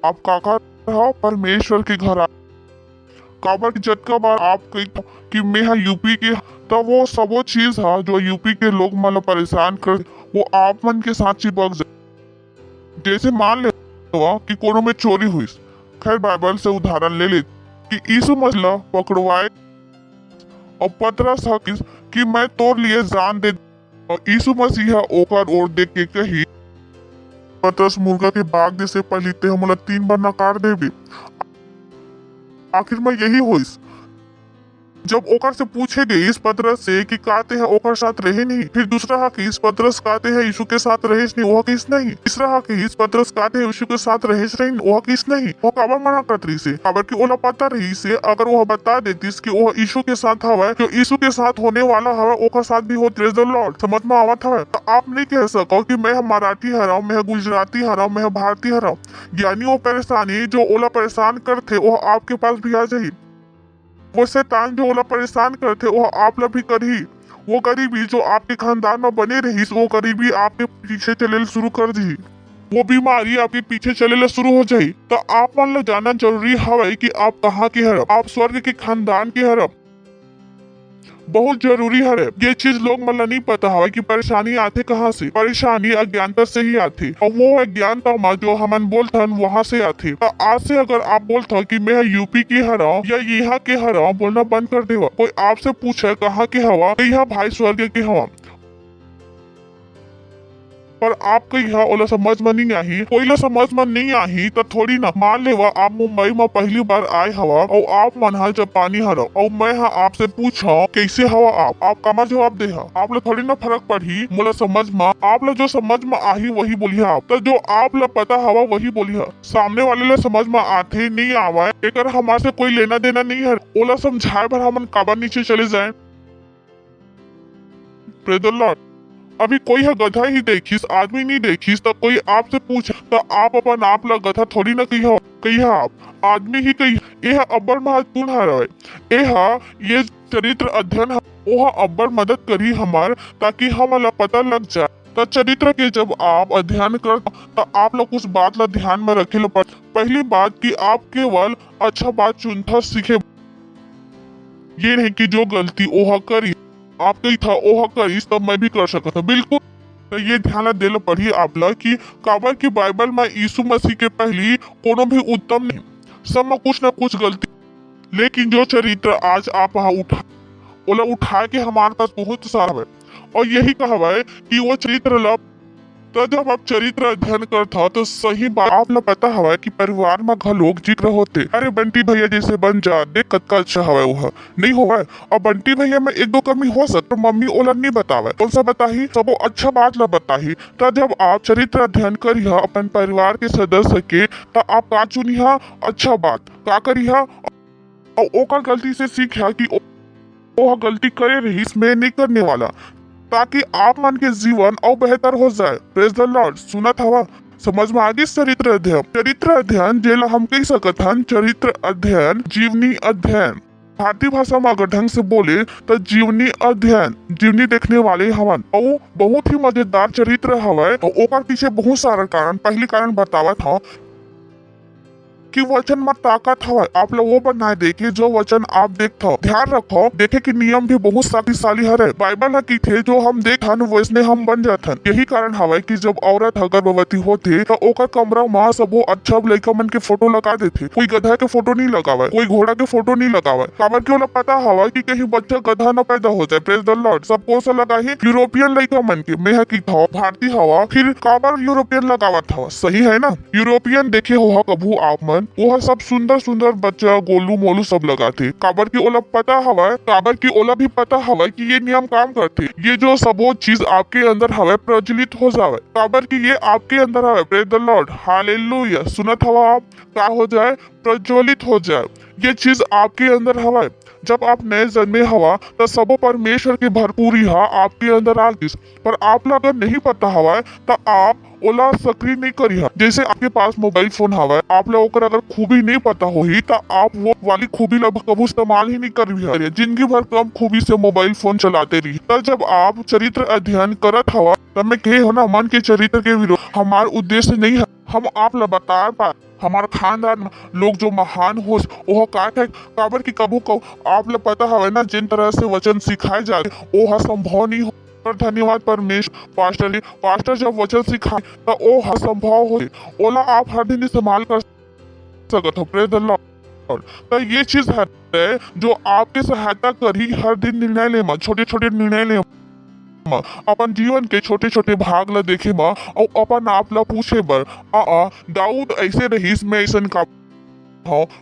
आप काका रहो परमेश्वर के घर। काबर कि जतका बार आप कही कि मैं हा यूपी के, तो वो सबो चीज हा जो यूपी के लोग मन परेशान कर, वो आप मन के साथ चिपक जाए। जैसे मान ले कि कोनो में चोरी हुई, खैर बाइबल से उदाहरण ले कि यीशु मसीह पकड़वाए और पतरस हा कि मैं तोर लिए जान दे, और यीशु मसीह ओकर ओर देख के कही, पतरस मुर्गा के बाग जैसे पलीते हम 3 बार नकार देबे। आखिर में यही होइस जब ओकर से पूछे गए इस पतरस से कि काते हैं ओकर साथ रहे नहीं। फिर दूसरा हा कि इस पतरस काते हैं यीशु के साथ रहे नहीं, वह किस नहीं। तीसरा हा कि इस पतरस काते हैं यीशु के साथ रहे नहीं, वह किस नहीं। वो काबर मना करती से, काबर कि ओला पता रही से अगर वह बता देतीस कि वह यीशु के साथ हवा, जो यीशु के साथ होने वाला हवा ओकर साथ भी हो। Praise the Lord. समझ में आवत हवा। तो आप नहीं कह सको कि मैं मराठी हराऊ, मैं गुजराती हराऊ, मैं भारतीय हराऊ। यानी वो परेशानी जो ओला परेशान करते वह आपके पास भी आ जाये। वो शैतान जो ओला परेशान करते वो आप ला भी करही। वो गरीबी जो आपके खानदान में बने रही, वो गरीबी आपके पीछे चले शुरू कर दी। वो बीमारी आपके पीछे चले शुरू हो जाये। तो आप मन ला जानना जरूरी हवे कि आप कहाँ के हर, आप स्वर्ग के खानदान के हर। बहुत जरूरी है। ये चीज लोग मतलब नहीं पता हवा कि परेशानी आते कहाँ से। परेशानी अज्ञानता से ही आती, और वो अज्ञानता में जो हमन बोलते हैं वहाँ से आती। तो आज से अगर आप बोलते हो कि मैं यूपी के हरा या यहाँ के हरा, बोलना बंद कर देवा। कोई आपसे पूछे कहाँ के हवा, यहाँ भाई स्वर्ग के हवा, पर आपके यहाँ ओला समझ में नहीं आई, कोई ला समझ में नहीं आई तो थोड़ी ना। मान लेवा आप मुंबई में पहली बार आए हवा और आप मनहा जापानी हरा, और मैं हाँ आपसे पूछा कैसे हवा आप कमा जवाब दे। आप ला थोड़ी ना फर्क पड़ी मोला समझ में। आप ला जो समझ में आई वही बोलिए आप, तो जो आप ला पता हवा वही बोलिए। सामने वाले ला समझ में आते नहीं आवा एक हमारे से कोई लेना देना नहीं है। ओला समझाए भर हम काबर नीचे चले जाए। Praise the Lord. अभी कोई है गधा ही देखिस, आदमी नहीं देखिस, तो कोई आपसे पूछ तो आप अपन आप ला गधा थोड़ी ना कही आप आदमी ही कही। यह अब्बड़ महत्वपूर्ण है। ये चरित्र अध्ययन वह अब्बड़ मदद करी हमार, ताकि हमारा पता लग जाए। तो चरित्र के जब आप अध्ययन कर तो आप लोग उस बात ला ध्यान में रखे लो। पहली बात कि आप केवल अच्छा बात चुनता सीखे, ये नहीं कि जो गलती ओहा करी आप कही था ओह करीस तब मैं भी कर सकता था। बिल्कुल। तो ये ध्यान देना पड़ी आप ला कि काबर की बाइबल में यीशु मसीह के पहली कोनो भी उत्तम नहीं। सब में कुछ न कुछ गलती, लेकिन जो चरित्र आज आप वहाँ उठा के हमारे पास बहुत सारा है, और यही कहा है कि वो चरित्र ला। तो जब आप चरित्र अध्ययन करता तो सही बात आप लोग पता हवा कि परिवार में घर लोग जिक्र होते, अरे बंटी भैया जैसे बन जा, देख कतका अच्छा हवा वह नहीं होगा। और बंटी भैया में एक दो कमी हो सकता, मम्मी ओला नहीं बतावे, कौन सा बताही, सब अच्छा बात ला बताही। तो जब आप चरित्र अध्ययन करिहा अपन परिवार के सदस्य के, तो आप का चुनिहा अच्छा बात का करिहा, और ओकर गलती से सीखा कि वो गलती करे रही मैं नहीं करने वाला, ताकि आप मन के जीवन और बेहतर हो जाए। Praise the Lord. सुनत हवा, समझ में आगे चरित्र अध्ययन। चरित्र अध्ययन जेला हम कह सकत हन, चरित्र अध्ययन जीवनी अध्ययन। भारतीय भाषा में अगर ढंग से बोले तो जीवनी अध्ययन, जीवनी देखने वाले हवन, और बहुत ही मजेदार चरित्र हवा। और ओकर पीछे बहुत सारा कारण, पहली कारण बतावत हूँ कि वचन में ताकत हवा। आप लोग वो बनाए देखे जो वचन आप देखो, ध्यान रखो, देखे कि नियम भी बहुत शक्तिशाली है। बाइबल है कि थे जो हम देखन वैसने हम बन जाथन। यही कारण हवा कि जब औरत गर्भवती होते तो ओकर कमरा में सब अच्छा लड़का मन के फोटो लगा देते, कोई गधा के फोटो नहीं लगावे, कोई घोड़ा के फोटो नहीं लगावे। काबर क्यों पता हवा कि कहीं बच्चा गधा न पैदा हो जाए। Praise the Lord. सबको से लगा ही यूरोपियन लड़का मन के, मैं की था भारतीय हवा, फिर काबर यूरोपियन लगावत हवा, सही है ना। यूरोपियन देखे हो कभू आप मन, वो सब सुंदर सुंदर बच्चा गोलू मोलू सब लगाते, काबर की ओला पता हवा, काबर की ओला भी पता हवा कि ये नियम काम करते, ये जो सब वो चीज आपके अंदर हवा प्रज्वलित हो जावे, काबर की ये आपके अंदर हवा। Praise the Lord. हालेलुया। सुनत हवा आप, क्या हो जाए, प्रज्वलित हो जाए, ये चीज आपके अंदर हवा। जब आप नए जन्मे हवा तो सब परमेश्वर की भरपूरी हा आपके अंदर आ गई, पर आप अगर नहीं पता हवा तो आप ओला सक्रिय नहीं करी है। जैसे आपके पास मोबाइल फोन हवा, आप लोगों को अगर खूबी नहीं पता होही तो आप वो वाली खूबी कभी इस्तेमाल ही नहीं करी है, जिंदगी भर कम खूबी से मोबाइल फोन चलाते रही। तो जब आप चरित्र अध्ययन करत हवा तब मैं कहे हो ना, मन के चरित्र के विरोध हमारा उद्देश्य नहीं है, हम आप लोग बता पा हमारे खानदान लोग जो महान हो वह काट है, काबर की कबू को आप लोग पता हवा ना, जिन तरह से वचन सिखाए जाते वो संभव नहीं हो। धन्यवाद परमेश्वर। पास्टर जब वचन सिखाए तो वो संभव हो, ओला आप हर दिन इस्तेमाल कर सकते हो। Praise the Lord. तो ये चीज है जो आपके सहायता करी हर दिन निर्णय ले, छोटे छोटे निर्णय ले, अपन जीवन के छोटे छोटे भाग ला देखे मा, और अपन आप ला पूछे बर दाऊद ऐसे रहीस, मैं ऐसा का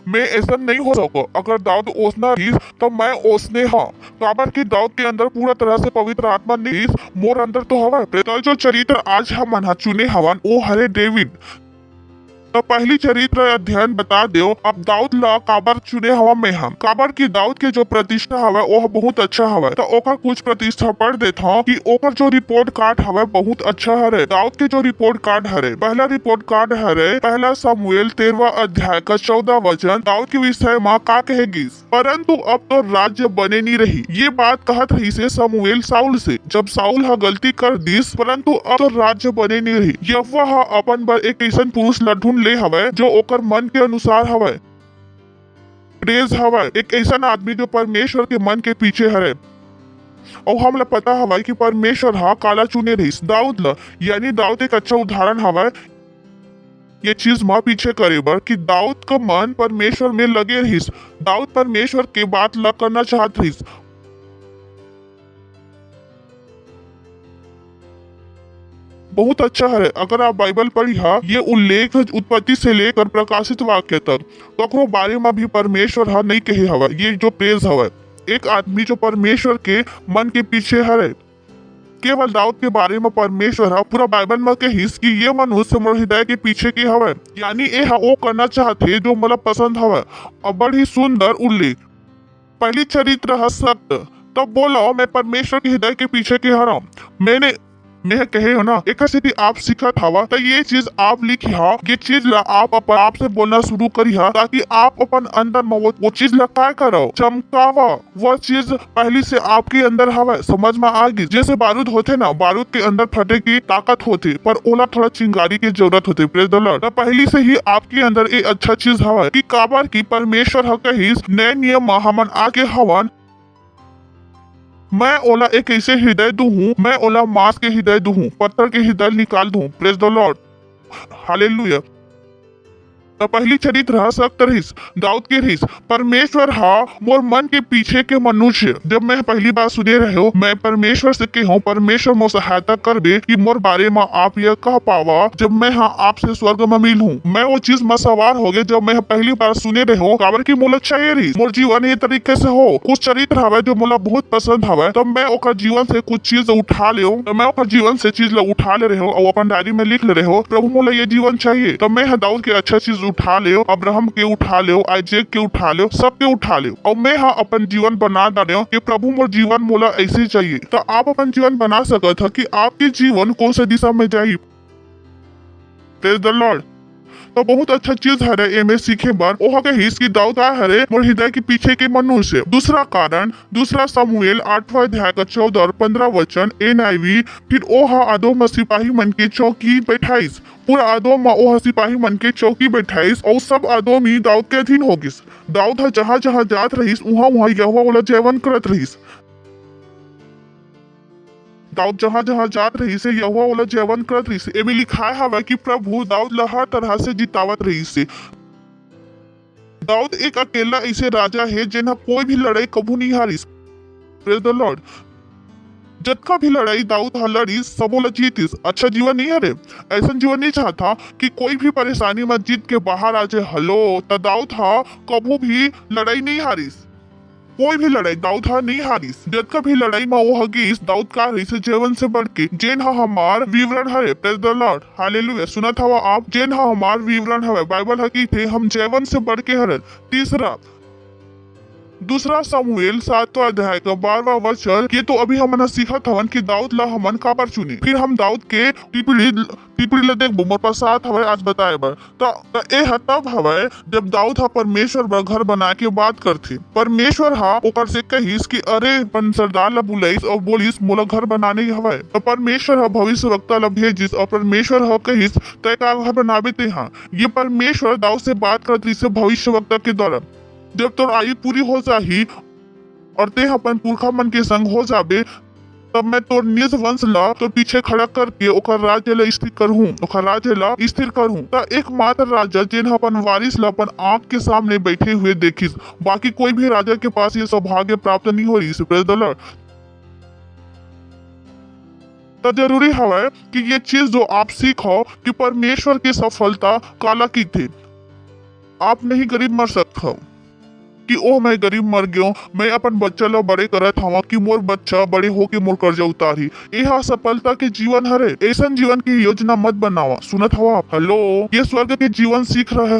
मैं ऐसा नहीं हो सको। अगर दाऊद ओसना रहीस तो मैं ओसने हाँ, काबर की दाऊद के अंदर पूरा तरह से पवित्र आत्मा नहीं, मोर अंदर तो हवा। तो जो चरित्र आज हम चुने हवन वो हरे डेविड। तो पहली चरित्र अध्ययन बता दो, अब दाऊद ला काबर चुने हवा में हम, काबर की दाऊद के जो प्रतिष्ठा हवा वो बहुत अच्छा हवा। तो ओकर कुछ प्रतिष्ठा पढ़ देता हूँ कि ओकर जो रिपोर्ट कार्ड हवा बहुत अच्छा हरे। दाऊद के जो रिपोर्ट कार्ड हरे, पहला रिपोर्ट कार्ड हरे पहला शमूएल 13वां अध्याय का 14 वचन। दाऊद के विषय में का कहेगी, परंतु अब तो राज्य बने नहीं रही। ये बात कहत रही से शमूएल साउल से, जब साउल हा गलती कर दीस, परंतु अब तो राज्य बने नहीं रही। यहोवा अपन बर एक ऐसा पुरुष ला ढूंढ ले हवे जो ओकर मन के अनुसार हवे। प्रेज हवे, एक ऐसा आदमी जो परमेश्वर के मन के पीछे हरे। और हम ला पता हवा कि परमेश्वर हा काला चुने रहीस दाऊद ला, यानी दाऊद एक अच्छा उदाहरण हवा ये चीज माँ पीछे करे बर कि दाऊद का मन परमेश्वर में लगे रहीस, दाऊद परमेश्वर के बात ला करना चाहत रहीस। बहुत अच्छा है। अगर आप बाइबल पढ़ी हा, ये उल्लेख उत्पत्ति से लेकर प्रकाशित वाक्य तक ककरो बारे में भी परमेश्वर हा नहीं कहे हवा। ये जो प्रेज हवा, एक आदमी जो परमेश्वर के मन के पीछे हरे, केवल दाऊद के बारे में परमेश्वर हा पूरा बाइबल में कहिस कि ये मनुष्य मोर हृदय के पीछे के हवा, यानी ए हा वो करना चाहते जो मतलब पसंद हवा। और बड़ी सुंदर उल्लेख। पहली चरित्र हा सत्य, तब बोला मैं परमेश्वर के हृदय के पीछे के हरा। मैं कहे हो ना, एक स्थिति आप सीखत हवा तो ये चीज आप लिखी हा, ये चीज ला आप अपन आप से बोलना शुरू करी हा, ताकि आप अपन अंदर में वो चीज ला काय करो, चमकावा। वो चीज पहली से आपके अंदर हवा, समझ में आ गई। जैसे बारूद होते ना, बारूद के अंदर फटे की ताकत होती, पर ओला थोड़ा चिंगारी की जरूरत होती। Praise the Lord. तो पहली से ही आपके अंदर एक अच्छा चीज हवा कि काबर की परमेश्वर हा कहिस नए नियम हमन आगे हवन, मैं ओला एक ऐसे हृदय दू हूँ, मैं ओला मांस के हृदय दू हूँ, पत्थर के हृदय निकाल दूँ। Praise the Lord. हालेलुया। तो पहली चरित्र है सख्त रहीस दाऊद के रहीस परमेश्वर हा मोर मन के पीछे के मनुष्य। जब मैं पहली बार सुने रहे हो मैं परमेश्वर से कहूँ परमेश्वर मोर सहायता कर दे कि मोर बारे में आप यह कह पावा जब मैं हाँ आपसे स्वर्ग में मिल हूँ। मैं वो चीज में सवार हो गए जब मैं पहली बार सुने रहे हो काबर की मोला चाहिए रही मोर जीवन ये तरीके से हो कुछ चरित्र हवे जो मोला बहुत पसंद हवे तो मैं ओकर जीवन से कुछ चीज उठा ले तो मैं ओकर जीवन से चीज उठा ले रहे हो और अपन डायरी में लिख ले रहे हो प्रभु मोला ये जीवन चाहिए तो मैं दाऊद के अच्छा चीज उठा ले अब्राहम के उठा ले आइजैक के उठा ले सबके उठा ले और मैं हाँ अपन जीवन बना डाले कि प्रभु मोर जीवन मोला ऐसे चाहिए। तो आप अपन जीवन बना सकत है कि आपके जीवन कौन सा दिशा में जाए। Praise the Lord. तो बहुत अच्छा चीज है एमे सीखे बार ओह के हिस की दाऊद आ हरे मोर हृदय के पीछे के मनुष्य। दूसरा कारण दूसरा समूएल 8वां अध्याय का 14 और 15 वचन NIV फिर ओह आदोम में सिपाही मन के चौकी बैठाइस पूरा आदोम में ओह सिपाही मन के चौकी बैठाइस और सब आदोमी दाऊद के अधीन होगिस। दाऊद जहाँ जहाँ जात रहीस उहाँ उहाँ यहोवा वाला जयवन करत रहीस। दाऊद जहाँ जहाँ जात रही से यहोवा वाला जयवन करत रही से एमे लिखा है कि प्रभु दाऊद ला हर तरह से जितावत रही से। दाऊद एक अकेला ऐसे राजा है जिन्हा कोई भी लड़ाई कबू नहीं हारिस। Praise the Lord. जतका भी लड़ाई दाऊद हा लड़ीस सबो ला जीतिस। अच्छा जीवन नहीं हरे ऐसा जीवन नहीं चाहता कि कोई भी परेशानी में जीत के बाहर आ जाए। हलो तो दाऊद हा कबू भी लड़ाई नहीं हारिस कोई भी लड़ाई दाऊद हा नहीं हारिस। जतका भी लड़ाई में वो हगीस दाऊद का रही से जीवन से बढ़ के जेन हा हमार विवरण हरे। Praise the Lord hallelujah. सुना था आप जेन हा हमार विवरण हवे बाइबल हकी थे हम जीवन से बढ़ के हरे। तीसरा दूसरा समूएल 7वां अध्याय का 12वां वचन ये तो अभी हमने सीखा था कि दाऊद ला हमन काबर चुने। फिर हम दाऊद के टिप्पणी ला देखबो मोर पास साथ हवे आज बताए बर तो ए तब हवे जब दाऊद हा परमेश्वर बर घर बना के बात करथे। परमेश्वर हा ओकर से कहिस कि अरे पन सरदार ला बुलाइस और बोलिस मोला घर बनाने हवे तो परमेश्वर हा भविष्यवक्ता ला भेजिस और परमेश्वर हा कहिस तय का घर बनाबे ते हा। ये परमेश्वर दाऊद से बात करत रही भविष्यवक्ता के द्वारा। जब तोर आयु पूरी हो जाही और ते अपन पुरखा मन के संग हो जाबे तब मैं तोर निज वंश ला तो पीछे खड़ा करके ओकर राज्य ला स्थिर करहूं ओकर राज्य ला स्थिर करहूं। ता एकमात्र राजा जिन अपन वारिस ला अपन आंख के सामने बैठे हुए देखिस बाकी कोई भी राजा के पास ये सौभाग्य प्राप्त नहीं हो रही। Praise the Lord. तो जरूरी है कि ये चीज जो आप सीखो कि परमेश्वर की सफलता काला की थी। आप नहीं गरीब मर सकते हो कि ओ मैं गरीब मर गयो मैं अपन बच्चा ला बड़े करत हवा कि मोर बच्चा बड़े होके मोर कर्जा उतारी। यह सफलता के जीवन हरे ऐसा जीवन की योजना मत बनावा। सुनत हवा हेलो ये स्वर्ग के जीवन सीख रहे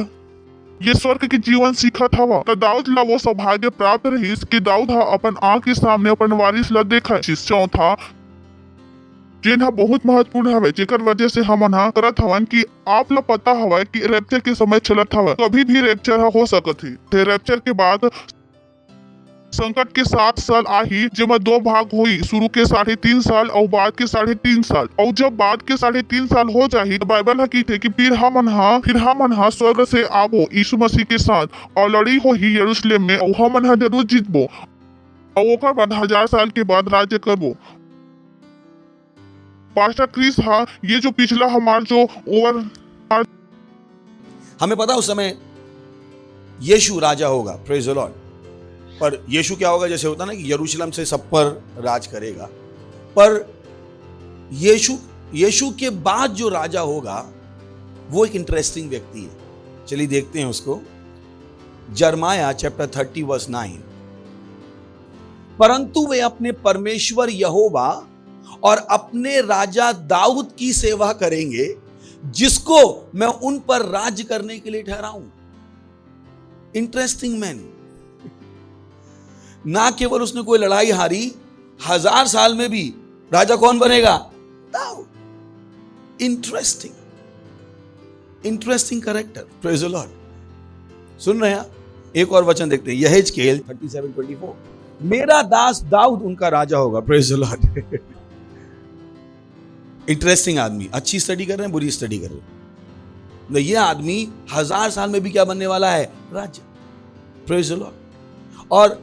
ये स्वर्ग के जीवन सीखत हवा। तो दाऊद ला वो सौभाग्य प्राप्त रहीस कि दाऊद हा अपन आंख के सामने अपन वारिस ला देखा। चौथा जिन्हा बहुत महत्वपूर्ण हवे जेकर वजह से हम करत हवन कि आप ला पता हवा कि रैप्चर के समय चलत हवा कभी भी रैप्चर हो सकत ही। रैप्चर के बाद संकट के 7 साल आही जेमा 2 भाग हुई शुरू के 3.5 साल और बाद के 3.5 साल और जब बाद के 3.5 साल हो जाही तो बाइबल हकी थे कि फिर हम स्वर्ग से आवो यीशु मसीह के साथ और लड़ी हो ही यरूशलेम में और हम जरूर जीतबो और ओकर बाद 1000 साल के बाद राज्य करबो। पास्टर क्रिस हा ये जो पिछला हमार जो ओवर हमें पता उस समय यीशु राजा होगा। Praise the Lord. पर यीशु क्या होगा जैसे होता ना कि यरूशलेम से सब पर राज करेगा पर यीशु के बाद जो राजा होगा वो एक इंटरेस्टिंग व्यक्ति है। चलिए देखते हैं उसको। यिर्मयाह चैप्टर 30 वर्स 9 परंतु वे अपने परमेश्वर यहोवा और अपने राजा दाऊद की सेवा करेंगे जिसको मैं उन पर राज्य करने के लिए ठहराऊं। Interesting man. ना केवल उसने कोई लड़ाई हारी 1000 साल में भी राजा कौन बनेगा? दाऊद। Interesting character. Praise the Lord. सुन रहे हैं? एक और वचन देखते हैं यहेजकेल 37:24 मेरा दास दाऊद उनका राजा होगा। Praise the Lord. इंटरेस्टिंग आदमी। अच्छी स्टडी कर रहे हैं बुरी स्टडी कर रहे हैं। ये आदमी 1000 साल में भी क्या बनने वाला है? राजा। Praise the Lord. और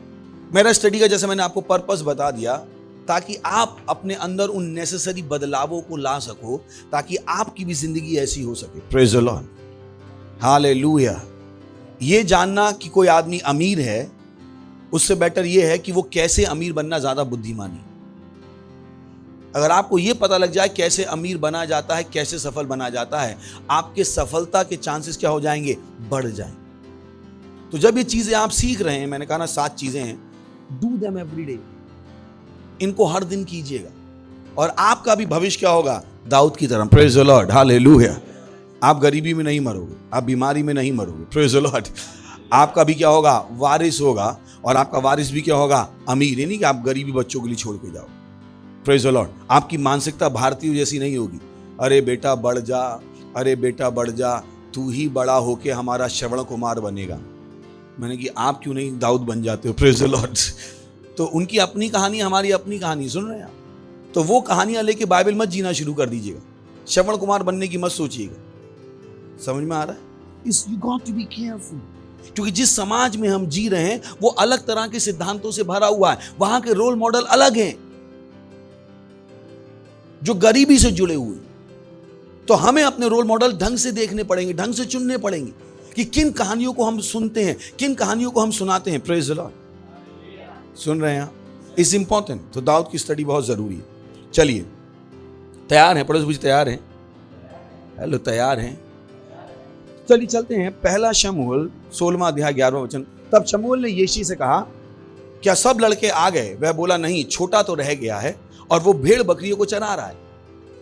मेरा स्टडी का जैसे मैंने आपको पर्पस बता दिया ताकि आप अपने अंदर उन नेसेसरी बदलावों को ला सको ताकि आपकी भी जिंदगी ऐसी हो सके। Praise the Lord. हालेलुया। ये जानना कि कोई आदमी अमीर है, उससे बेटर ये है कि वो कैसे अमीर बनना ज्यादा बुद्धिमानी। अगर आपको ये पता लग जाए कैसे अमीर बना जाता है, कैसे सफल बना जाता है, आपके सफलता के चांसेस क्या हो जाएंगे? बढ़ जाएंगे। तो जब ये चीजें आप सीख रहे हैं, मैंने कहा ना 7 चीजें हैं, डू देम एवरी डे, इनको हर दिन कीजिएगा और आपका भी भविष्य क्या होगा? दाऊद की तरह। Praise the Lord, hallelujah. आप गरीबी में नहीं मरोगे, आप बीमारी में नहीं मरोगे। Praise the Lord. आपका भी क्या होगा? वारिस होगा, और आपका वारिस भी क्या होगा? अमीर। ये नहीं कि आप गरीबी बच्चों के लिए छोड़ के जाओ। Praise the Lord. आपकी मानसिकता भारतीय जैसी नहीं होगी, अरे बेटा बढ़ जा, अरे बेटा बढ़ जा, तू ही बड़ा होके हमारा श्रवण कुमार बनेगा। मैंने कि आप क्यों नहीं दाऊद बन जाते हो? Praise the Lord. तो उनकी अपनी कहानी, हमारी अपनी कहानी, सुन रहे हैं आप? तो वो कहानियां लेके बाइबल मत जीना शुरू कर दीजिएगा, श्रवण कुमार बनने की मत सोचिएगा। समझ में आ रहा है? इस you got to be careful, क्योंकि जिस समाज में हम जी रहे हैं वो अलग तरह के सिद्धांतों से भरा हुआ है। वहां के रोल मॉडल अलग हैं जो गरीबी से जुड़े हुए। तो हमें अपने रोल मॉडल ढंग से देखने पड़ेंगे, ढंग से चुनने पड़ेंगे कि किन कहानियों को हम सुनते हैं, किन कहानियों को हम सुनाते हैं। Praise the Lord. सुन रहे हैं आप? Is important. तो दाऊद की स्टडी बहुत जरूरी है। चलिए, तैयार हैं? पड़ोस बुझ तैयार हैं? हेलो, तैयार हैं? चलिए चलते हैं। पहला शमूएल 16वां अध्याय 11वां वचन। तब शमूएल ने यिशै से कहा, क्या सब लड़के आ गए? वह बोला, नहीं, छोटा तो रह गया है और वो भेड़ बकरियों को चरा रहा है।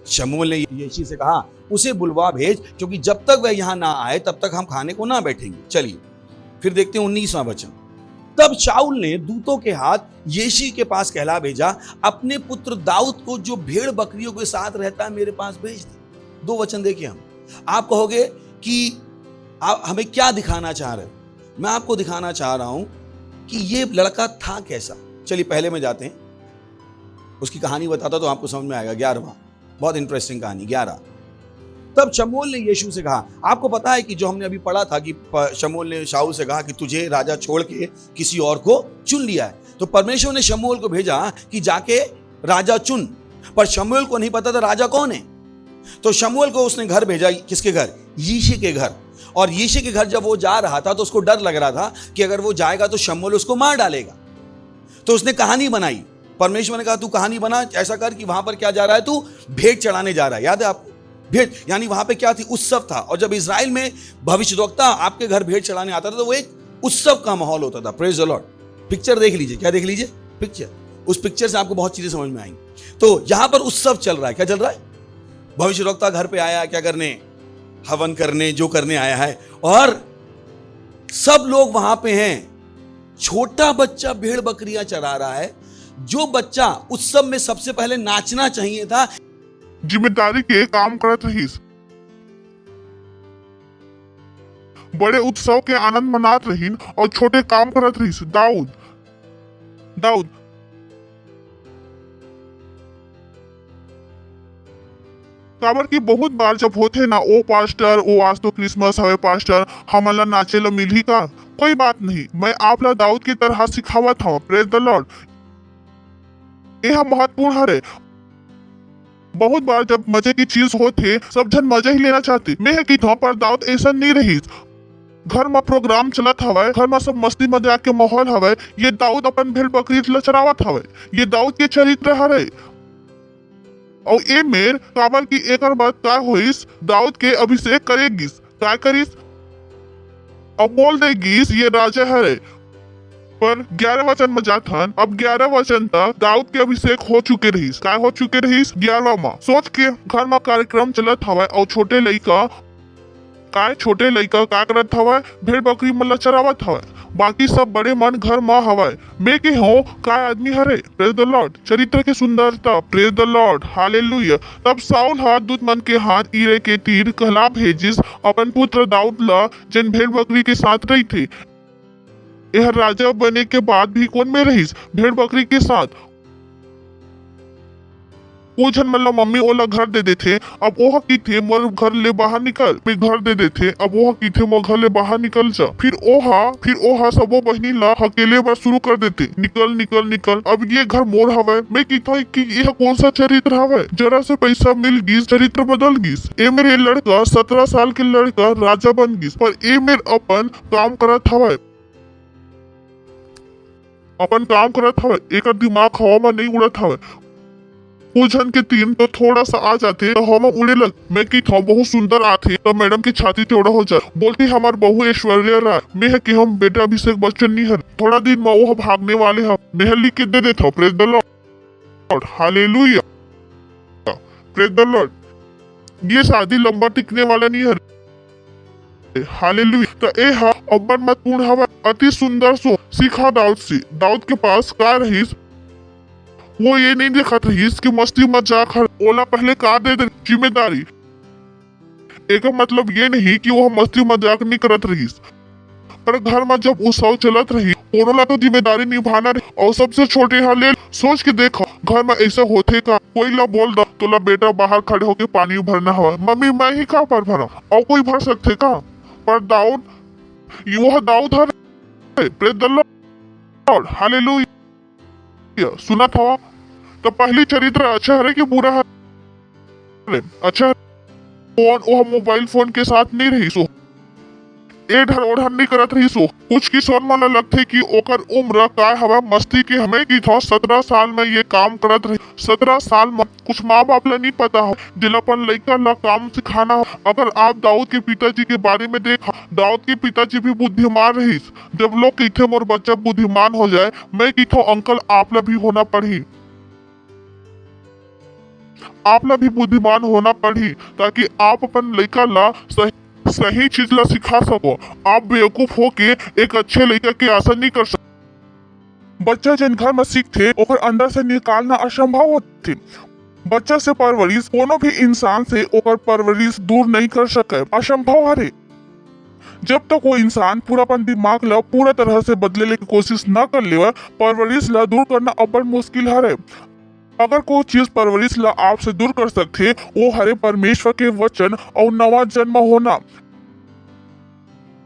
शमूएल ने यिशै से कहा, उसे बुलवा भेज, क्योंकि जब तक वह यहां ना आए तब तक हम खाने को ना बैठेंगे। चलिए फिर देखते हैं 19वां वचन। तब शाऊल ने दूतों के हाथ यिशै के पास कहला भेजा, अपने पुत्र दाऊद को जो भेड़ बकरियों के साथ रहता है मेरे पास भेज दे। 2 वचन देखिए हम। आप कहोगे कि आप हमें क्या दिखाना चाह रहे हो? मैं आपको दिखाना चाह रहा हूं कि ये लड़का था कैसा। चलिए पहले में जाते हैं, उसकी कहानी बताता तो आपको समझ में आएगा। 11वां, बहुत इंटरेस्टिंग कहानी। 11। तब शमूएल ने यीशु से कहा, आपको पता है कि जो हमने अभी पढ़ा था कि शमूएल ने शाऊल से कहा कि तुझे राजा छोड़ के किसी और को चुन लिया है। तो परमेश्वर ने शमूएल को भेजा कि जाके राजा चुन, पर शमूएल को नहीं पता था राजा कौन है। तो शमूएल को उसने घर भेजा। किसके घर? यिशै के घर। और यिशै के घर जब वो जा रहा था तो उसको डर लग रहा था कि अगर वो जाएगा तो शमूएल उसको मार डालेगा। तो उसने कहानी बनाई। परमेश्वर ने कहा, तू कहानी बना, ऐसा कर कि वहां पर क्या जा रहा है? तू भेंट चढ़ाने जा रहा है। याद है आपको? भेंट यानी वहां पे क्या थी? उत्सव था। और जब इजराइल में भविष्यद्वक्ता आपके घर भेंट चढ़ाने आता था तो वो एक उत्सव का माहौल होता था। Praise the Lord. पिक्चर देख लीजिए। क्या देख लीजिए? पिक्चर। उस पिक्चर से आपको बहुत चीजें समझ में आएंगी। तो यहां पर उत्सव चल रहा है। क्या चल रहा है? भविष्यद्वक्ता घर पे आया, क्या करने? हवन करने, जो करने आया है, और सब लोग वहां पे हैं। छोटा बच्चा भेड़ बकरियां चरा रहा है। जो बच्चा उत्सव में सबसे पहले नाचना चाहिए था, जिम्मेदारी के काम करत रहीस, बड़े उत्सव के आनंद मनात रहीन और छोटे काम करत रहीस। दाऊद काबर की बहुत बार जब होते ना, ओ पास्टर, ओ आज तो क्रिसमस हवे पास्टर, हमन ला नाचे ला मिलही का? कोई बात नहीं, मैं आप ला दाऊद की तरह सिखावत हूँ। Praise the Lord. यह महत्वपूर्ण है। बहुत बार जब मजे की चीज होते, सब जन मजा ही लेना चाहते। मैं की पर दाऊद ऐसा नहीं रही। घर में प्रोग्राम चलत हवे, घर में सब मस्ती मजाक के माहौल हवे, ये दाऊद अपन भेड़ बकरी चरावत हवे। ये दाऊद के चरित्र हरे। और ए मेर काबर की एकर बात का होइस, दाऊद के अभिषेक करेगिस, क्या करिस और बोल देगिस ये राजा हरे। पर 11 वचन में जाथन। अब 11 वचन तक दाऊद के अभिषेक हो चुके रहीस। क्या हो चुके रहीस? 11वां में सोच के घर में कार्यक्रम चलत हवे और छोटे लड़का का करत हवे? भेड़ बकरी मतलब चरावत हवे। बाकी सब बड़े मन घर में हवे। मैं के हो का आदमी हरे। Praise the Lord. चरित्र के सुंदरता। Praise the Lord, hallelujah. तब शाऊल हाथ दूत मन के हाथ ईरे के तीर कहला भेजिस अपन पुत्र दाऊद ला, जिन भेड़ बकरी के साथ रही थे। यह राजा बने के बाद भी कौन में रहीस? भेड़ बकरी के साथ। वो झन मतलब मम्मी ओला घर दे देथे, अब ओह की थे मोर घर ले बाहर निकल, मैं घर दे देथे, अब ओह की थे मोर घर ले बाहर निकल जा, फिर ओहा सबो बहिनी ला अकेले बार शुरू कर देते, निकल निकल निकल, अब ये घर मोर हवय। मैं कहता कि यह कौन सा चरित्र हवय, जरा से पैसा मिल गिस चरित्र बदल गिस। ए मेरे लड़का 17 साल के लड़का राजा बन गिस, पर ए मेरे अपन काम करत हवय, अपन काम करत हवय, एक दिमाग हवा में नहीं उड़त हवय। उलझन के तीन तो थोड़ा सा आ जाते तो हम उड़े लग। मैं की था बहुत सुंदर आते तो मैडम की छाती चौड़ा हो जाए, बोलती हमार बहू ऐश्वर्या राय। मैं है कि हम बेटा अभिषेक बच्चन नहीं है, थोड़ा दिन में वो भागने वाले हैं। मैं लिख के दे देता हूँ, praise the Lord, hallelujah, praise the Lord. ये शादी लंबा टिकने वाला नहीं है, हालेलुया। तो ए हा अब्बन मत पूर्ण हवा अति सुंदर सो सीखा दाऊद से। दाऊद के पास का रहीस, वो ये नहीं देखा था इसकी मस्ती मजाक हर ओला पहले का दे दे जिम्मेदारी। एक मतलब ये नहीं कि वो मस्ती मजाक नहीं करत रही, पर घर में जब उत्सव चलत रही ओनोला तो जिम्मेदारी निभाना रही। और सबसे छोटे हाले सोच के देखा घर में ऐसा होते का, कोई ला बोल दा तो ला बेटा बाहर खड़े होके पानी भरना हुआ, मम्मी मैं ही का पर भरा और कोई भर सकते का। पर दाऊद यू दाऊद हर, प्रेज द लॉर्ड, हालेलुया। सुना था तो पहली चरित्र अच्छा है कि बुरा है? अच्छा फोन वो मोबाइल फोन के साथ नहीं रही सो, एढ़र ओढ़र नहीं करत रही सो, कुछ की सोन मन लगते कि ओकर उम्र का हवा मस्ती के हमें की था 17 साल में ये काम करत रही। 17 साल में कुछ माँ बाप ला नहीं पता हो जिलापन लड़का ला काम सिखाना हो। अगर आप दाऊद के पिताजी के बारे में देखा, दाऊद के पिताजी भी बुद्धिमान रही। जब लोग कहते मोर बच्चा बुद्धिमान हो जाए, मैं कहता अंकल आप ला भी होना पड़ी, आप ला भी बुद्धिमान होना पड़ी, ताकि आप अपन लड़का ला सही चीज ला सिखा सको। आप बेवकूफ हो के एक अच्छे लड़का के आसन नहीं कर सकते। बच्चा जिन घर में सीखते ओकर अंदर से निकालना असंभव होते। बच्चा से परवरिश कोनो भी इंसान से ओकर परवरिश दूर नहीं कर सके, असंभव हरे। जब तक वो इंसान पूरा अपन दिमाग ला पूरा तरह से बदले की कोशिश न कर ले, परवरिश ला दूर करना अब्बड़ मुश्किल हरे। अगर कोई चीज परवरिश ला आपसे दूर कर सकते वो हरे परमेश्वर के वचन और नवा जन्म होना,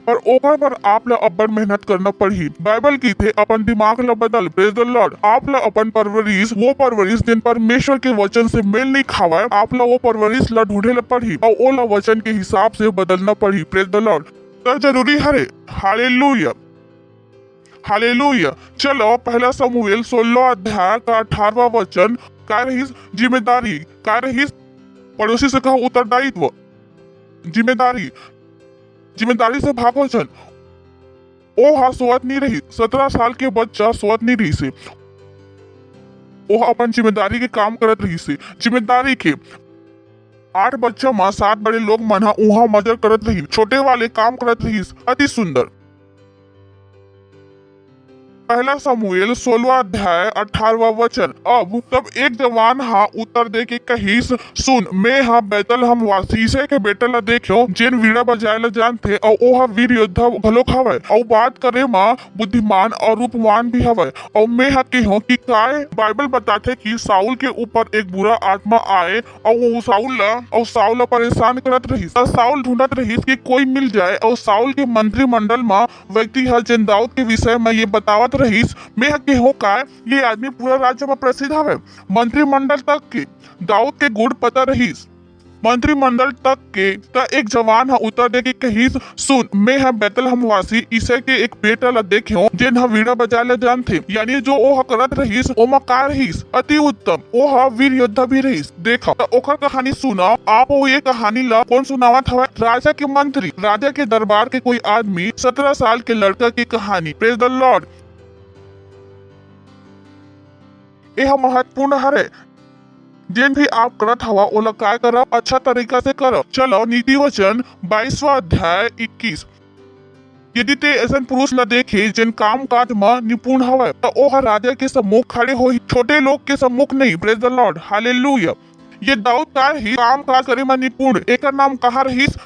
पर ओकर पर आप ला अब्बड़ मेहनत करना पड़ी। बाइबल की थे अपन दिमाग ला बदल, प्रेज द लॉर्ड। आप ला अपन परवरिश वो परवरिश जिन परमेश्वर के वचन से मेल नहीं खावा, आप ला वो परवरिश ला ढूंढे ला पड़ी और वो ला वचन के हिसाब से बदलना पड़ी, प्रेज द लॉर्ड। तो जरूरी हरे, हालेलुया, हालेलुया। चलो पहला समूएल 16 अध्याय का 18वां वचन का रही जिम्मेदारी, का रही पड़ोसी से कहो उत्तरदायित्व, जिम्मेदारी, जिम्मेदारी से भागो चल। ओ हा सोवत नहीं रही, 17 साल के बच्चा सोवत नहीं रही से, वो अपन जिम्मेदारी के काम करत रही से। जिम्मेदारी के 8 बच्चा माँ 7 बड़े लोग मना उहा मदद करत रही, छोटे वाले काम करत रही, अति सुंदर। पहला समूएल 16 अध्याय 18वां वचन। अब तब एक जवान हा उत्तर दे के कहीस, सुन मैं हा बैतलहम वासी से के बेटा ला देखो जेन वीणा बजाए ला जानथे और ओ हा वीर योद्धा घलोक हवय और बात करे माँ बुद्धिमान और रूपवान भी हवय। और मैं हा कहो कि काय बाइबल बताथे कि साउल के ऊपर एक बुरा आत्मा आए और वो साउल ला परेशान करत रही। साउल ढूंढत रही कि कोई मिल जाए और साउल के मंत्रिमंडल में व्यक्ति है जिन दाऊद के विषय में ये बतावत रहीस। मैं के हो का ये आदमी पूरा राज्य में प्रसिद्ध हवे, मंत्रिमंडल तक के दाऊद के गुण पता रहीस, मंत्रिमंडल तक के। त एक जवान हा उत्तर दे के कहीस, सुन मैं हा बैतलहम वासी ईसे के एक बेटा ला देखो जेन हा वीणा बजाए ला जानथे, यानी जो ओ हा करत रहीस ओमा का रहीस अति उत्तम, ओ हा वीर योद्धा भी रहीस। देखा त ओकर कहानी सुना। आप वो ये कहानी ला कौन सुनावत हवे? राजा के मंत्री, राजा के दरबार के कोई आदमी, 17 साल के लड़का की कहानी, प्रेज द लॉर्ड। यह महत्वपूर्ण हरे, जिन भी आप करत हवा ओला काय करब अच्छा तरीका से करब। चलो नीति वचन 22वां अध्याय 21। यदि ते ऐसा पुरुष ला देखे जिन काम काज में निपुण हवे तो ओह राजा के सम्मुख खड़े हो, छोटे लोग के सम्मुख नहीं, प्रेज द लॉर्ड, हालेलुया। ये दाऊद का ही काम काज करे में निपुण, एक नाम कहा रहीस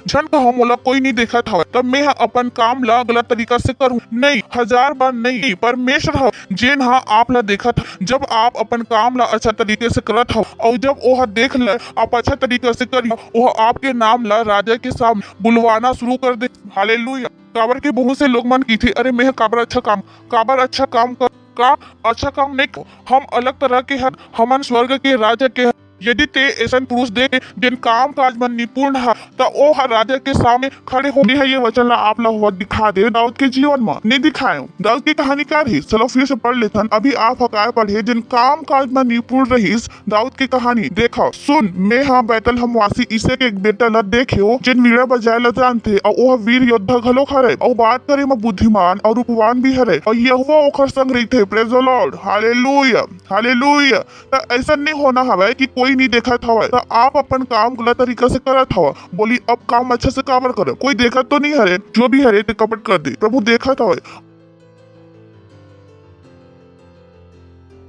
जन कहो मोला कोई नहीं देखा था तब मैं अपन काम ला गलत तरीका से करूं नहीं, 1000 बार नहीं, परमेश्वर हो जेन हा आप ला देखा था। जब आप अपन काम ला अच्छा तरीके से करत हो और जब ओह देख ले आप अच्छा तरीके से करी, ओह आपके नाम ला राजा के सामने बुलवाना शुरू कर दे। हालेलुया। काबर के बहुत से लोग मन की थी, अरे मैं काबर अच्छा काम कर का अच्छा काम नहीं कर। हम अलग तरह के हैं, हमन स्वर्ग के राजा के हैं। यदि ते ऐसा पुरुष देखे जिन काम काज में निपुण है तो ओ हर राजा के सामने खड़े होने है। ये वचन ला आप ला हुआ दिखा दे दाऊद के जीवन में नहीं दिखाए। दाऊद की कहानी क्या रही, चलो फिर से पढ़ लेथन। अभी आप हकाय पढ़े जिन काम काज में निपुण रहीस। दाऊद की कहानी देखो सुन, मैं हाँ बैतल हम वासी इसे के एक बेटा ला देखे जिन वीरा बजाए ला जानते और वह वीर योद्धा घलो हरे और बात करे में बुद्धिमान और रूपवान भी हरे और यहोवा ओखर संग रहिथे। Praise the Lord. Hallelujah hallelujah. तो ऐसा नहीं होना हवे कि कोई नहीं देखा था तो आप अपन काम गलत तरीका से करत हवा। बोली अब काम अच्छा से काबर करे, कोई देखा तो नहीं हरे, जो भी हरे ते कपट कर दे। प्रभु देखा था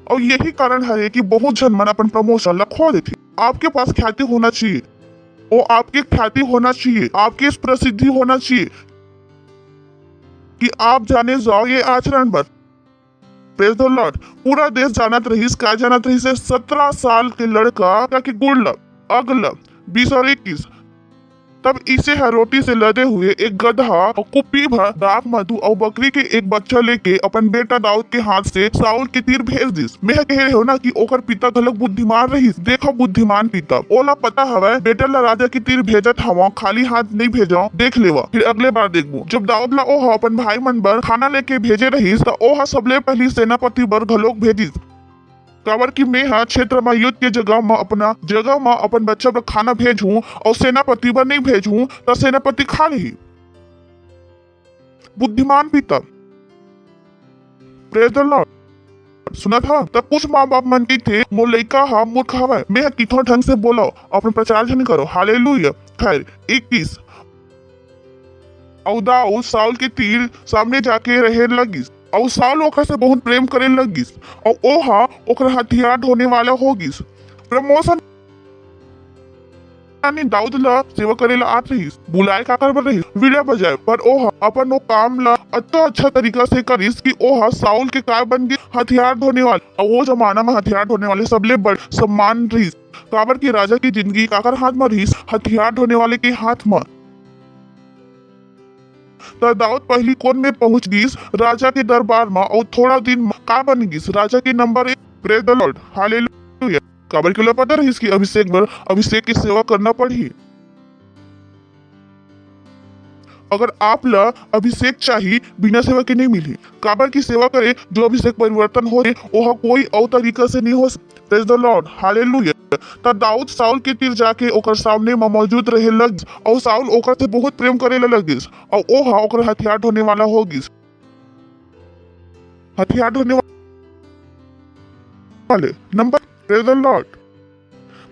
और यही कारण है कि बहुत जन मन अपन प्रमोशन ला खो देती। आपके पास ख्याति होना चाहिए, वो आपकी ख्याति होना चाहिए, आपकी प्रसिद्धि होना चाहिए कि आप जाने जाओ ये आचरण पर। Praise the Lord. पूरा देश जानत रहीस, क्या जानत रहीस? 17 साल के लड़का का कि गुड़ लब अगल 20 और 21 तब इसे रोटी से लदे हुए एक गधा और कुप्पी भर दाख मधु और बकरी के एक बच्चा लेके अपन बेटा दाऊद के हाथ से साउल के तीर भेज दिस। मैं कह रहे हो ना कि ओकर पिता गलत बुद्धिमान रहीस। देखो बुद्धिमान पिता ओला पता हवा बेटा ला राजा के तीर भेजत हवा, खाली हाथ नहीं भेजो, देख लेवा फिर अगले बार देखबो। जब दाऊद ला ओह अपन भाई मन बर खाना लेके भेजे रहीस तो ओह सबले पहली सेनापति बर घलोक भेजिस। काबर की मैं हाँ क्षेत्र में युद्ध के जगह में अपन बच्चा पर खाना भेजूं और सेनापति पर नहीं भेजूं तो सेनापति खा ली। बुद्धिमान पिता। Praise the Lord. सुना था तब कुछ माँ बाप मन की थे मो लइका हा मूर्ख हवा, मैं किथों ढंग से बोलो अपन प्रचार नहीं करो। हालेलुया। खैर 21 और दाऊद साउल के तीर सामने जाके रहे लगिस और साउल ओकर से बहुत प्रेम करे लगिस और ओहा ओकर हथियार ढोने वाला होगिस। प्रमोशन यानी दाऊद ला सेवा करे ला आत रहीस, बुलाए का कर रही वीड़ा बजाए पर ओहा अपन वो काम ला अत्ता अच्छा तरीका से करिस कि ओहा साउल के काय बन गए हथियार ढोने वाले। और वो जमाना में हथियार ढोने वाले सबले बड़ सम्मान रहीस। काबर की राजा की जिंदगी काकर हाथ में रहीस, हथियार ढोने वाले के हाथ में। तो दाऊद पहली कोन में पहुंच गईस राजा के दरबार में और थोड़ा दिन का बन गईस राजा के number 1। Praise the Lord. Hallelujah. काबर के लिए पता रही इसकी अभिषेक की सेवा करना पड़ी। अगर आप ला अभिषेक चाहिए बिना सेवा के नहीं मिली। काबर की सेवा करे जो अभिषेक परिवर्तन हो वह कोई और तरीका से नहीं हो। Praise the Lord. हालेलुया। तब दाऊद साउल के तीर जाके ओकर सामने में मौजूद रहे लग और साउल ओकर से बहुत प्रेम करे लगिस और ओहा ओकर हथियार ढोने वाला होगिस। हथियार ढोने वाले नंबर। Praise the Lord.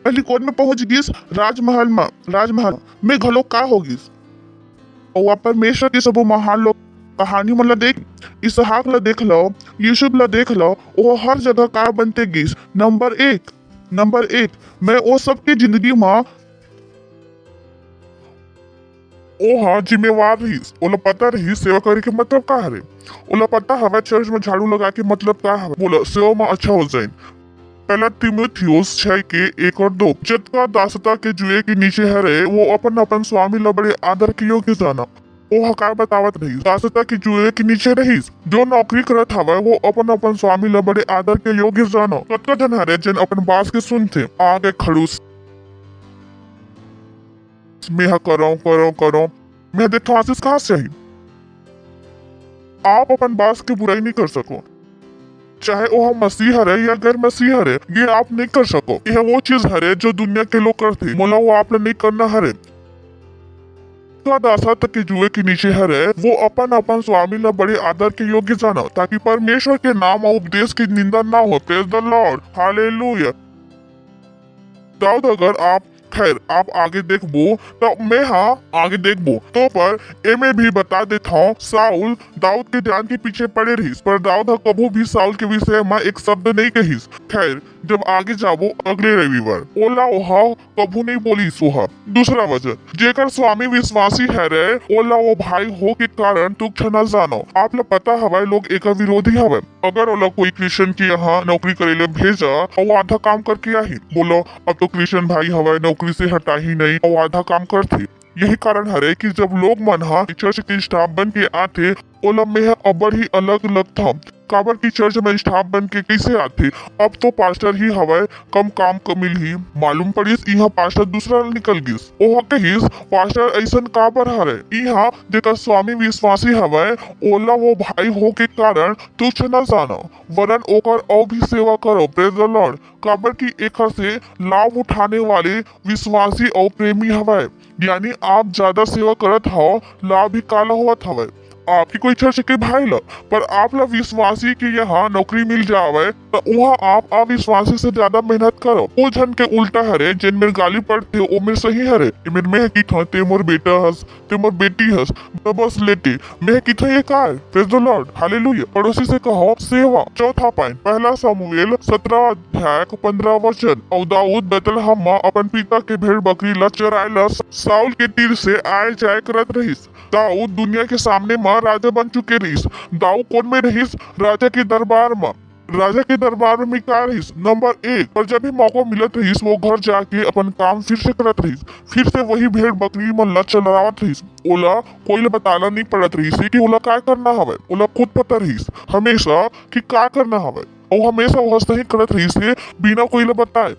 पहली कोन में पहुंच गईस राजमहल में घलो का होगिस और परमेश्वर के सब महान लोग कहानी मतलब देख इसहाक ला देख लो, यूसुफ ला देख लो, वो हर जगह का बनते गईस। नंबर एक मैं वो सबके जिंदगी में ओहा जिम्मेवार रही। ओला पता रही सेवा करे के मतलब का हरे। ओला पता हवा चर्च में झाड़ू लगा के मतलब का हवा। बोला सेवा में अच्छा हो जाए। पहला तीमुथियुस 6 के 1 और 2 जतका दासता के जुए के नीचे हरे वो अपन स्वामी ला बड़े आदर के योग्य जाना। वो हकार बतावत रही दासता के जुए के नीचे रही जो नौकरी करत हवा वो अपन स्वामी ला बड़े आदर के योग्य जानो। कतका जन हरे जन अपन बास के सुनते आगे खड़ूस मैं करो मैं देखो आशीष कहाँ से आई। आप अपन बास की बुराई नहीं कर सको, चाहे वो मसीह हरे या गैर मसीह हरे, ये आप नहीं कर सको। यह वो चीज हरे जो दुनिया के लोग करते मोला वो आप नहीं करना हरे। दासा तक के जुए के नीचे हरे वो अपन स्वामी ला बड़े आदर के योग्य जाना ताकि परमेश्वर के नाम और उपदेश की निंदा ना हो। Praise the Lord. हालेलुया। दाऊद अगर आप खैर आप आगे देखबो तो मैं आगे देखबो तो पर एमे भी बता देता हूँ साउल दाऊद के ध्यान के पीछे पड़े रहीस पर दाऊद कबो भी साउल के विषय में एक शब्द नहीं कहीस। खैर जब आगे जाबो अगले रविवार ओला ओहा कभू नहीं बोली सोहा। दूसरा वचन जेकर स्वामी विश्वासी है रे ओला वो भाई हो के कारण तुक्ष न जानो। आप लोग पता हवाई लोग एक विरोधी हवे। अगर ओला कोई क्रिश्चियन के यहाँ नौकरी करे ले भेजा और वो आधा काम करके आई बोलो अब तो क्रिश्चियन भाई हवाई नौकरी से हटा ही नहीं और आधा काम करते। यही कारण है कि जब लोग मन हा चर्च के स्टाफ बन के आते ओला में अबर ही अलग लगता। काबर की चर्च में स्टाफ बन के कैसे आते। अब तो पास्टर ही हवाए कम काम मिल ही मालूम पड़िस यहाँ पास्टर दूसरा निकल गिस। ओह कहिस पास्टर ऐसन काबर हरे यहाँ जेकर स्वामी विश्वासी हवाए ओला वो भाई हो के कारण तुच्छ न जानो वरन ओकर और भी सेवा करो। Praise the Lord. काबर की एक से लाभ उठाने वाले विश्वासी और प्रेमी हवाए यानी आप ज्यादा सेवा करत हो लाभ भी काला हुआ हवाए। आपकी कोई चर्च के भाई ला पर आप ला विश्वासी के यहाँ नौकरी मिल जावे तो वहाँ आप अविश्वासी से ज्यादा मेहनत करो। वो जन के उल्टा हरे जिन में गाली पड़ते वो मेरे सही हरे इमिर में की था ते मोर बेटा हस ते मोर बेटी हस बस लेटे मैं की था ये का है। Praise the Lord hallelujah. पड़ोसी से कहो सेवा। चौथा पॉइंट पहला समूएल 17 अध्याय 15 वचन और दाऊद बैतलहम अपन पिता के भेड़ बकरी ला चरायला साउल के तीर से आए जाए करत रहिस। दाऊद दुनिया के सामने मां राजा बन चुके रहिस। दाऊद कौन में रहिस राजा के दरबार में। राजा के दरबार में क्या रहिस नंबर 1 पर जब भी मौका मिलत रहिस वो घर जाके अपन काम फिर से करत रहिस। फिर से वही भेड़ बकरी मल्ला चलावत रहिस। ओला कोई बताना नहीं पड़त रहिस कि ओला क्या करना हवे। ओला खुद पता रहिस हमेशा कि क्या करना हवे और हमेशा वह सही करत रहिस बिना कोई बताए।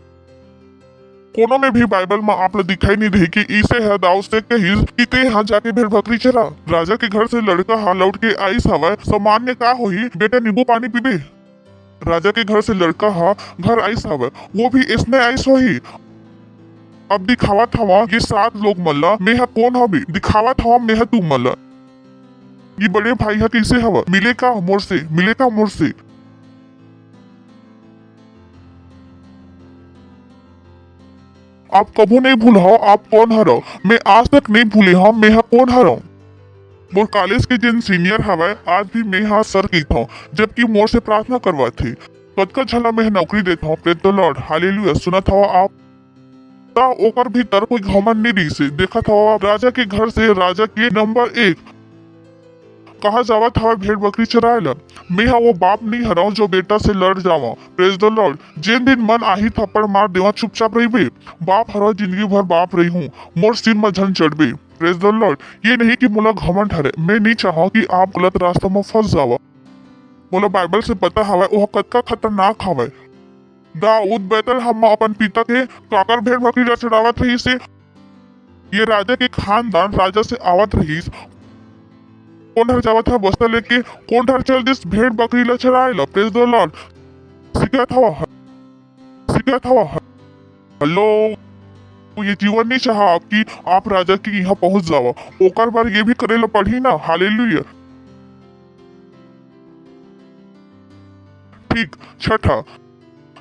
कोनो में भी बाइबल में आप दिखाई नहीं रही कि इसे है दाऊद से कहिस कि ते यहाँ जाके भेड़ बकरी चरा। राजा के घर से लड़का हाँ लौट के आइस हवा सामान्य का हुई बेटा नींबू पानी पीबे। राजा के घर से लड़का हाँ घर आइस हवा वो भी इसने आइस वही। अब दिखावा था ये 7 लोग मल्ला मेहा कौन हबी दिखावा था मेहा तू मल्ला ये बड़े भाई है कैसे हवा मिले का मोर से मिले का मोर से। आप कबू नहीं भूलो आप कौन हरो। मैं आज तक नहीं भूले हाँ मैं कौन हरो। मोर कॉलेज के जिन सीनियर हवाए आज भी मैं हाँ सर की था जबकि मोर से प्रार्थना करवा थे कद का झला मैं नौकरी देता हूँ। Praise the Lord hallelujah. सुना था आप ता ओकर भीतर कोई घमंड नहीं रही से देखा था आप राजा के घर से राजा के नंबर 1 कहा जावा था भेड़ बकरी चरायला। मैं वो बाप नहीं हराऊं जो बेटा से लड़ जावा। Praise the Lord. जिन दिन मन आही थप्पड़ मार देवा चुपचाप रही बे बाप हरा जिंदगी भर बाप रही हूँ मोर सिर में झन चढ़बे। Praise the Lord. ये नहीं कि मोला घमंड हरे मैं नहीं चाहा कि आप गलत रास्ता में फंस जावा। मोला बाइबल से पता हवा वह कतका खतरनाक हवा। दाऊद बैतलहम अपन पिता के काकर भेड़ बकरी चढ़ावत रही से ये राजा के खानदान राजा से आवत रही। कौन हर जावत है बस्ता लेके कौन हर चल दिस भेड़ बकरी ला चरायला। Praise the Lord. सिखत हवा हेलो ये जीवन नहीं चाहा आपकी आप राजा की यहाँ पहुंच जावा ओकर बार ये भी करेला पढ़ी ना हालेलुया। ठीक। छठा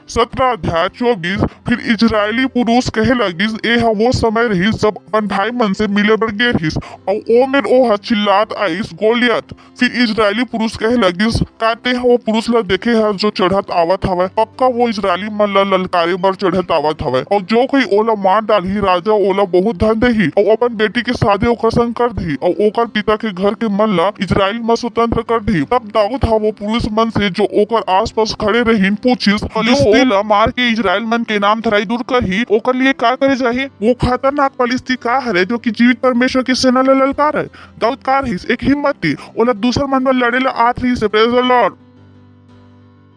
17 अध्याय 24 फिर इजरायली पुरुष कहे लगिस ए वो समय रही जब अपन भाई मन से मिले बर गे रहिस और ओ मेर ओह चिल्लात आइस गोलियत। फिर इजरायली पुरुष कहे लगिस काते वो पुरुष ला देखे है जो चढ़त आवत हवे पक्का वो इजरायली मन ला ललकारे बर चढ़त आवत हवे और जो कोई ओला मार डाली राजा ओला बहुत धन देही और अपन बेटी के शादी ओकर संग कर दी और ओकर पिता के घर के मन ला इजराइल में स्वतंत्र कर दी। तब दाऊद था वो पुरुष मन से जो ओकर आसपास खड़े रहीन पूछिस फिलिस्तीला मार के इजराइल मन के नाम धराई दूर कर ही ओकर लिए का करे जाही। वो खतरनाक फिलिस्ती का हरे जो कि जीवित परमेश्वर की सेना ला ललकार है। दाऊद का रहीस एक हिम्मती ओला दूसर मन में लड़ेला आत रही से। Praise the Lord.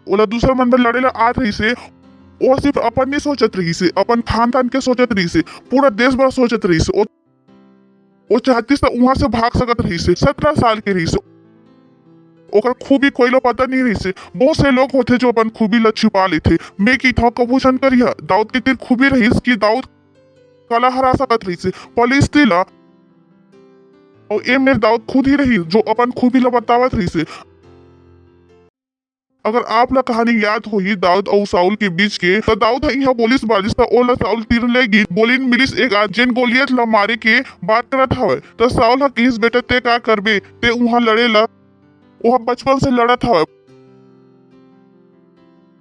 ओला दूसर मन में लड़ेला आत रही से वो सिर्फ अपन नहीं सोचत रही से अपन खानदान के सोचत रही से पूरा देश भर सोचत रही से वो चाहती से वहां से भाग सकत रही से 17 साल के रही से ओकर खूबी कोई लो पता नहीं रही से। बहुत से लोग होते जो अपन खूबी ला छिपा लेते मैं की था कबूशन करिया दाऊद के तीर खूबी रही कि दाऊद कला हरा सकत रही से फिलिस्तीला और ए मेरे दाऊद खुद ही रही जो अपन खूबी ला बतावत रही से। अगर आप ला कहानी याद होगी दाऊद और साउल के बीच के तो दाऊद यहाँ पुलिस बारिश था ओला साउल तीर लेगी बोलिन मिलिस एक आजन गोलियत ला मारे के बात करत हवे तो साउल किस बेटा ते का करबे ते वहां लड़ेला वह बचपन से लड़त हवे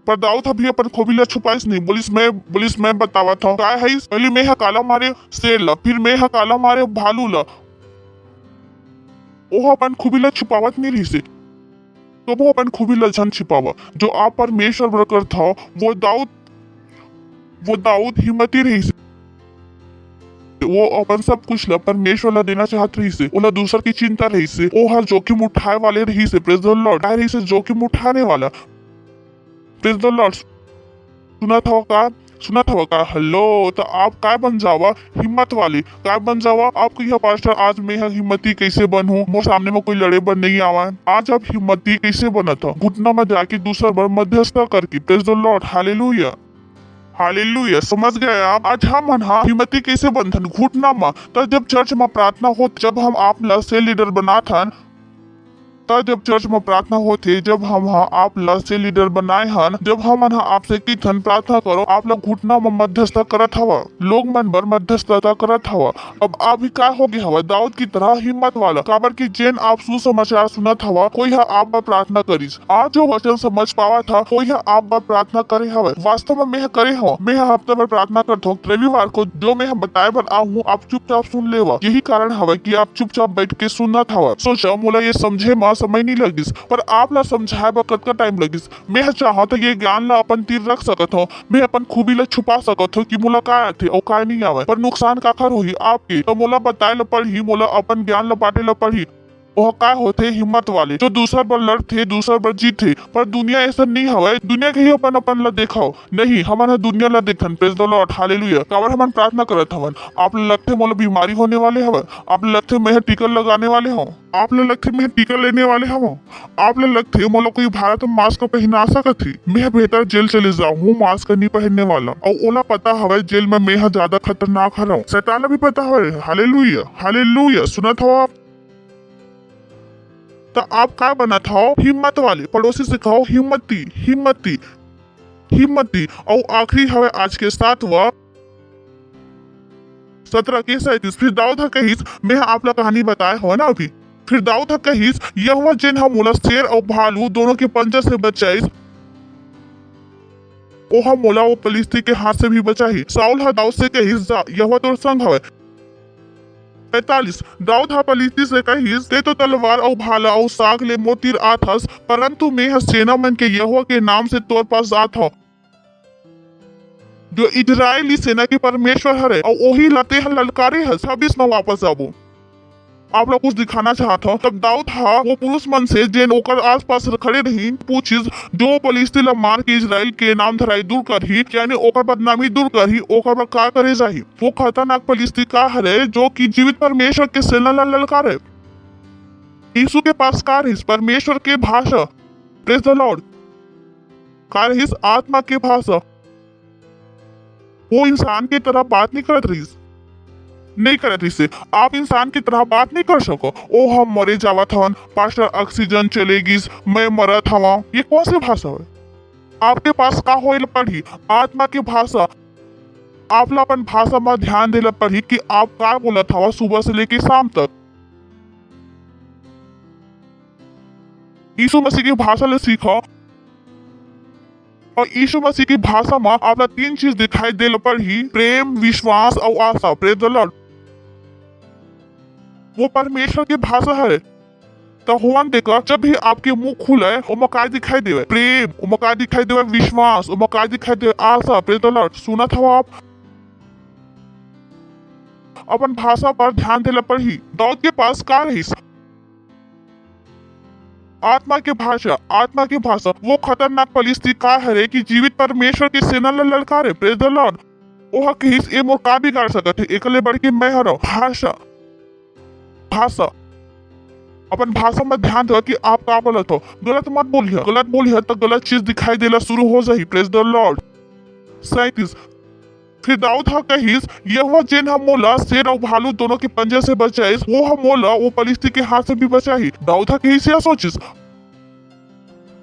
पर दाऊद अभी अपन खोबिला छुपाइस नहीं। बोलिस मैं बतावा था काय है। पहले मैं हकाला मारे शेर ला, फिर मैं हकाला मारे भालू ला। वो अपन खोबिला छुपावत नहीं रही से, तो वो अपन खोबिला झन छिपावा। जो आप परमेश्वर बरकर था वो दाऊद हिम्मती रही से। वो अपन सब कुछ ला परमेश्वर ला देना चाहत रही से, ओला दूसर की चिंता रही से, वो हर जोखिम उठाए वाले रही से। प्रेज द लॉर्ड, रही से जोखिम उठाने वाला। Praise the Lord. सुना था का हेलो। तो आप काय बन जावा? हिम्मत वाली काय बन जावा? आपको यह पास्टर आज मैं हिम्मती कैसे बनूं? मोर सामने में कोई लड़े बन नहीं आवा। आज आप हिम्मती कैसे बना था? घुटना में जाके दूसरा बार मध्यस्थता करके। Praise the Lord, hallelujah hallelujah. समझ गए आप? आज हम हिम्मती कैसे बनथन? घुटना में। तो जब चर्च में प्रार्थना हो, जब हम आप ला सेल लीडर बना था, तब जब चर्च में प्रार्थना होते, जब हम आप ला से लीडर बनाए हन, जब हम आपसे की थन प्रार्थना करो, आप लोग घुटना में मध्यस्थता करत हवा, लोग मन भर मध्यस्थता करत हवा। अब आप ही काय हो गए हवा? दाऊद की तरह हिम्मत वाला। काबर की जेन आप सुसमाचार सुनत हवा, कोई आप प्रार्थना करीस। आज जो वचन समझ पावा था, कोई आप प्रार्थना करे हवा। वास्तव में मैं करे हवा। मैं हफ्ते भर प्रार्थना करता हूँ। रविवार को जो मैं बताए बर आऊ हूँ, आप चुपचाप सुन लेवा। यही कारण हवा कि आप चुपचाप बैठ के सुनत हवा। सोचा मोला ये समझे मां समय नहीं लगिस, पर आप ला समझाए बर कतका टाइम लगिस। मैं चाहता तो ये ज्ञान ला अपन तीर रख सकत हो, मैं अपन खूबी ला छुपा सकत हो कि मोला काय आथे और काय नहीं आवे। पर नुकसान काखर होही आपके, तो मोला बताए ला पड़ही, मोला अपन ज्ञान ला बांटे ला पड़ही। वह काय होते हिम्मत वाले, जो दूसर पर लड़ते, दूसर पर जीते। पर दुनिया ऐसा नहीं हवा। दुनिया के ही अपन ला देखाओ नहीं, हमारा दुनिया ला देखन। Praise the Lord, hallelujah. काबर हम प्रार्थना करत हवन। आप लगते मोला बीमारी होने वाले हवा, आप लगते मैं टीका लगाने वाले हो, आप लगते मैं टीका लेने वाले हवा, आप लगते मोला कोई भारत में मास्क पहना सकत थी। मैं बेहतर जेल चले जाऊँ मास्क नहीं पहनने वाला। और ओला पता हवा जेल में मैं ज्यादा खतरनाक हूँ। शैतान भी पता है। Hallelujah hallelujah. सुनत हो आप? तो आप क्या बना था? हिम्मत वाले। पड़ोसी से कहो हिम्मती हिम्मती हिम्मती। और आखिरी हवे आज के 7वां 17 के 37। फिर दाऊद कहीस, मैं आप लोग कहानी बताए हो ना अभी। फिर दाऊद कहीस, यह जिन हम मोला शेर और भालू दोनों के पंजा से बचाईस, ओह मोला वो फलिस्ती के हाथ से भी बचाही। साउल दाऊद से कहीस, जा यह तोर संग हवे। 45। दाऊद फलिस्ती से कहीस, ते तो तलवार और भाला और साग ले मोतीर आथस, परंतु मैं सेना मन के यहोवा के नाम से तोर पास आत हो, जो इजरायली सेना के परमेश्वर हरे, और वही लते हैं ललकारे है। 26 में वापस आबो। आप लोग कुछ दिखाना चाहता हूँ। तब दाऊद वो पुरुष मन से जेन ओकर आसपास खड़े रही पूछिस, जो फलिस्ती ला मार के इजराइल के नाम धराई दूर करही, यानी ओकर बदनामी दूर करही, ओकर पर का करे जाही। वो खतरनाक फलिस्ती का हरे जो कि जीवित परमेश्वर के सेना ला ललकारे। यीशु के पास का रहिस? परमेश्वर के भाषा। Praise the Lord. का रहिस? आत्मा के भाषा। वो इंसान की तरह बात नहीं करत रही, नहीं करत रही से। आप इंसान की तरह बात नहीं कर सको। ओ हम मरे जावत हवन, पास्टर ऑक्सीजन चलेगी, मैं मरत हवा। ये कौन सी भाषा है? आपके पास का होइल पढ़ी? आत्मा की भाषा। आप ला अपन भाषा में ध्यान देला पढ़ी कि आप का बोलत हवा सुबह से लेके शाम तक। यीशु मसीह की भाषा ले सीखो, और यीशु मसीह की भाषा में आप 3 चीज दिखाई दे पड़ी, प्रेम, विश्वास और आशा। Praise the Lord. वो परमेश्वर की भाषा है। तो हुआन देखा जब भी आपके मुंह खुले वो मकाई दिखाई देवे प्रेम, वो मकाई दिखाई देवे विश्वास, वो मकाई दिखाई देवे आशा। Praise the Lord. सुना था आप? अपन भाषा पर ध्यान देला पड़ी। दाऊद के पास का रही? आत्मा की भाषा। आत्मा की भाषा। वो खतरनाक फलिस्ती का है कि जीवित परमेश्वर की सेना ला ललकारे। Praise the Lord. ओह कहिस, ए मोर का बिगाड़ सकत है, एकले बढ़ के मैं हरो। भाषा भाषा। अपन भाषा में ध्यान दो कि आप का बोलत हो। गलत मत बोलिए, गलत बोलिए तो गलत चीज दिखाई देला शुरू हो जाही। Praise the Lord. 37। फिर दाऊद कहिस, यहोवा जेन हम मोला शेर और भालू दोनों के पंजे से बचाईस, वो हम मोला वो फलिस्ती के हाथ से भी बचाही। दाऊद कहिस या सोचिस?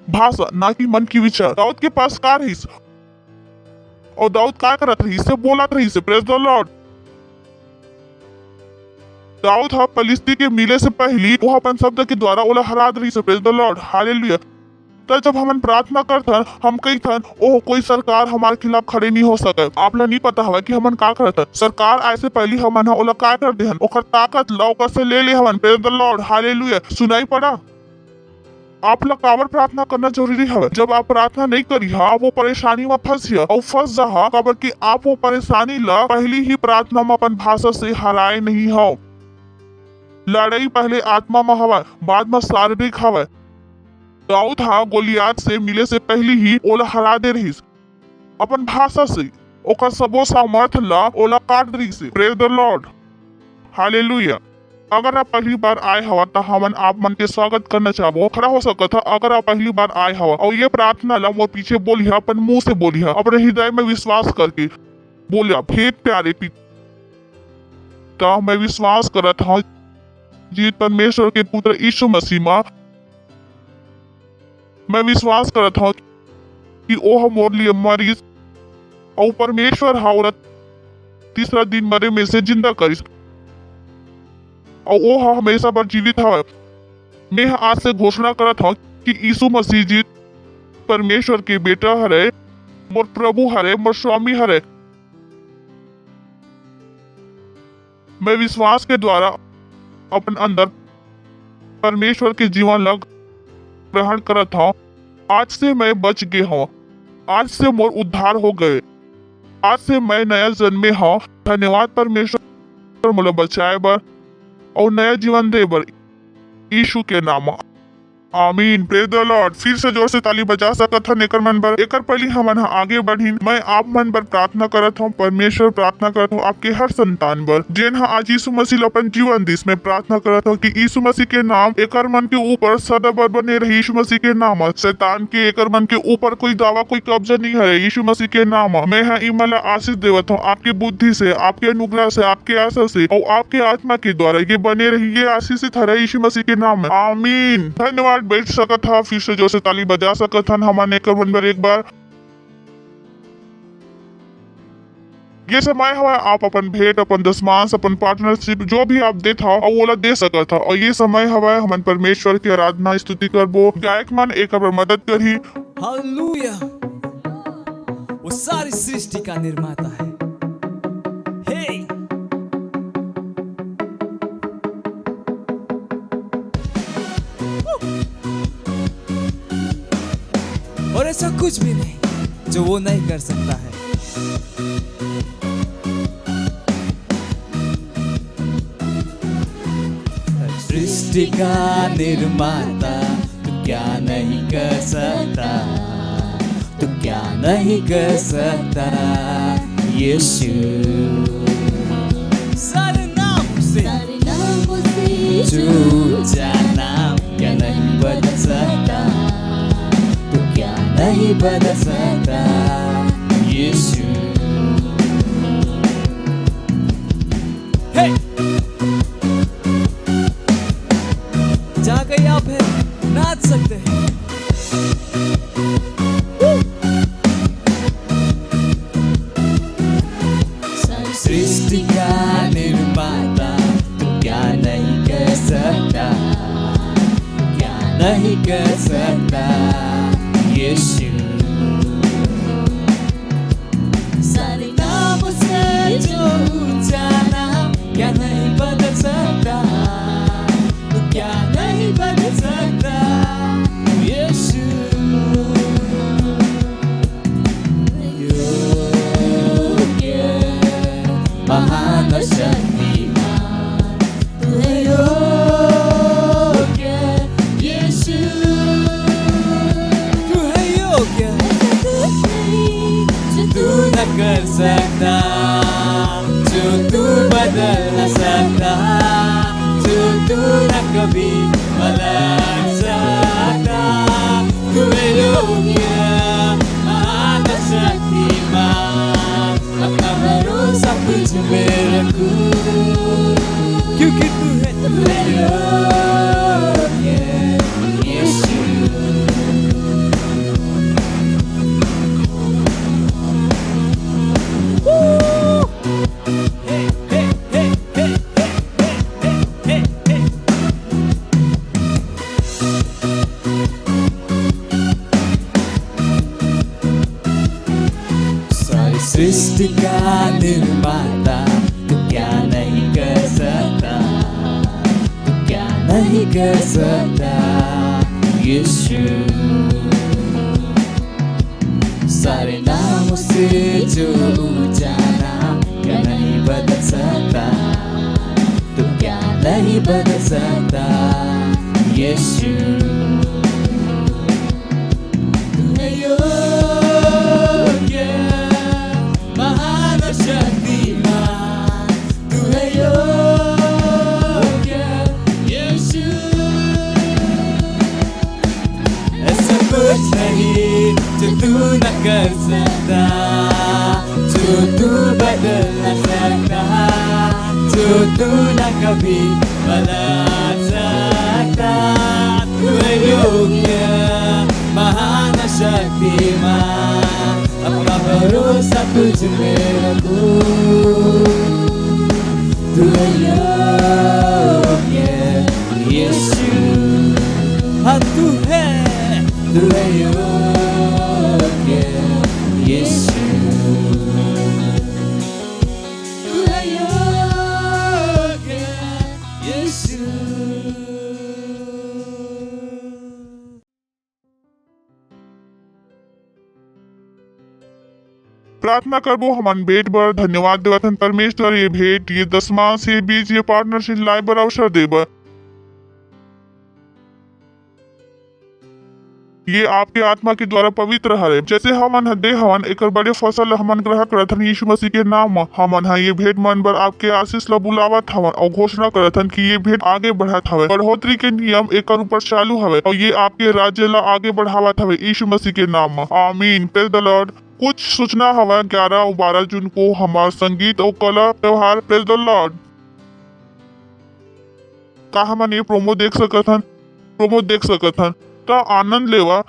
भाषा ना कि मन की विचार। दाऊद के पास का रहीस, और दाऊद का करत रही से बोलत रही से। Praise the Lord. दाऊद फलिस्ती के मिले से पहले वो अपन शब्द के द्वारा ओला हरा रही से। Praise the Lord. हालेलुया। तो जब हम प्रार्थना करथन हम कही थन ओह कोई सरकार हमारे खिलाफ खड़े नहीं हो सके। आप ला नहीं पता हवा कि हमन का करथन, सरकार ऐसे पहले हमन ओला का कर देहन, ओकर ताकत ला ओकर से ले हमन। Praise the Lord, hallelujah. सुनाई पड़ा आप लोग काबर प्रार्थना करना जरूरी है। जब आप प्रार्थना नहीं करी हा वो परेशानी में फंसिया और फंस जा काबर कि आप वो परेशानी ला पहली ही प्रार्थना में अपन भाषा से हराए नहीं हो। लड़ाई पहले आत्मा में हवा बाद में शारीरिक हवा। दाऊद हा गोलियात से मिले से पहले ही ओला हरा दे रही अपन भाषा से, ओकर सबो सामर्थ ला ओला काट रही से। Praise the Lord, hallelujah. अगर आप पहली बार आए हवा तो हमन आप मन के स्वागत करना चाहो, खड़ा हो सकता था। अगर आप पहली बार आए हवा और ये प्रार्थना ला मोर पीछे बोलिया, अपन मुंह से बोलिया, अपने हृदय में विश्वास करके बोलिया, हे प्यारे पिता मैं विश्वास करत हूँ जी परमेश्वर के पुत्र यीशु मसीह मां, मैं विश्वास करत हूँ कि ओह मोर लिए मरीज और परमेश्वर हा औरत तीसरा दिन मरे में से जिंदा करिस और वो हमेशा पर जीवित है। मैं आज से घोषणा करत हूँ कि यीशु मसीह जी परमेश्वर के बेटा हरे, मोर प्रभु हरे, मोर स्वामी हरे। मैं विश्वास के द्वारा अपन अंदर परमेश्वर के जीवन लग ग्रहण करत हूँ। आज से मैं बच गए हूँ, आज से मोर उद्धार हो गए, आज से मैं नया जन्मे हूँ। धन्यवाद परमेश्वर मोला बचाए बर और नया जीवन दे बर, यीशु के नाम आमीन। Praise the Lord. फिर से जोर से ताली बजा सकत हन एकर मन बर। एकर पहले हमन आगे बढ़िन। मैं आप मन बर प्रार्थना करत हूँ, परमेश्वर प्रार्थना करत हूँ आपके हर संतान बर जेन हा आज यीशु मसीह अपन जीवन दिस में प्रार्थना करत हूँ कि यीशु मसीह के नाम एकर मन के ऊपर सदा बर बने रही। यीशु मसीह के नाम शैतान के एकर मन के ऊपर कोई दावा कोई कब्जा नहीं है। यीशु मसीह के नाम मैं हा इमला आशीष देवत हूँ आपके बुद्धि से, आपके अनुग्रह से, आपके आशा से और आपके आत्मा के द्वारा ये बने रही, ये आशीषित है यीशु मसीह के नाम में आमीन। धन्यवाद। बैठ सकत था, फिर से जोर से ताली बजा सकत हन हमारे कर मन बर एक बार। ये समय हुआ आप अपन भेंट, अपन दशमांश, अपन पार्टनरशिप जो भी आप देत हो और वो दे सकत हो। और ये समय हुआ हमन परमेश्वर की आराधना स्तुति करबो। गायक मन एक पर मदद करी। हालेलुया। वो सारी सृष्टि का निर्माता है। हे और ऐसा कुछ भी नहीं जो वो नहीं कर सकता है। सृष्टि का निर्माता तू क्या नहीं कर सकता, तू क्या नहीं कर सकता यीशु। सारे नाम से ऊंचा नाम क्या नहीं बदल सकता, तू क्या नहीं बदल सकता यीशु। हे जहाँ कहीं आप हैं नाच सकते हैं। सृष्टि का निर्माता तू क्या नहीं कर सकता, क्या नहीं कर सकता यीशु। सारे नामों से जो ऊंचा नाम क्या नहीं बदल सकता, तू क्या नहीं बदल सकता यीशु। महान और शक्तिमान तू है योग्य यीशु, तू है योग्य जो तू न कर सकता, जो तू बदल न सकता, जो तू न कभी बदल सकता। तू है योग्य महान और शक्तिमान, अपना भरोसा तुझ में रखूं क्योंकि तू है योग्य यीशु। हे हे हे हे हे हे हे हे। सृष्टि का निर्माता, तू क्या नहीं कर सकता, तू क्या नहीं कर सकता यीशु। सारे नामों से जो ऊंचा नाम, क्या नहीं बदल सकता, तू क्या नहीं बदल सकता यीशु। तू है योग्य, महान और शक्तिमान, तू है योग्य यीशु। ऐसा कुछ नहीं जो तू न कर सकता, जो तू बदल न सकता, जो तू न कभी बदल सकता। तू है योग्य, महान शक्तिमान, अपना भरोसा तुझ में रखूं। तू है योग्य यीशु, हाँ तू है योग्य यीशु। तू है योग्य यीशु। प्रार्थना करबो हमान भेंट बर धन्यवाद देवथन परमेश्वर, ये भेंट ये दसमां से बीच ये पार्टनरशिप लाइव बर अवसर देबर। ये आपके आत्मा के द्वारा पवित्र हरे, जैसे हमन दे हवन एक बड़े फसल हमन ग्रहण करत हन यीशु मसीह के नाम में। हमन ये भेंट मन बर आपके आशीष ला बुलावत हवन और घोषणा करत हन कि ये भेंट आगे बढ़त हवे, बढ़ोतरी के नियम एक ऊपर चालू हवे और ये आपके राज्य ला आगे बढ़ावत हवे यीशु मसीह के नाम में। आमीन। Praise the Lord. कुछ सूचना हवा 11 और 12 जून को हमारा संगीत और कला त्योहार प्रेज द लॉर्ड का हमन ये प्रोमो देख सकत हन, तो आनंद लेवा।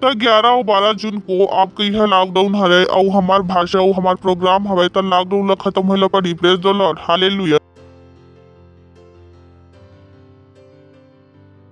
तो 11 और 12 जून को आपके यह लॉकडाउन हरे और हमार भाषा और हमार प्रोग्राम हवे, तो लॉकडाउन ला खत्म होला पड़ी। Praise the Lord, hallelujah.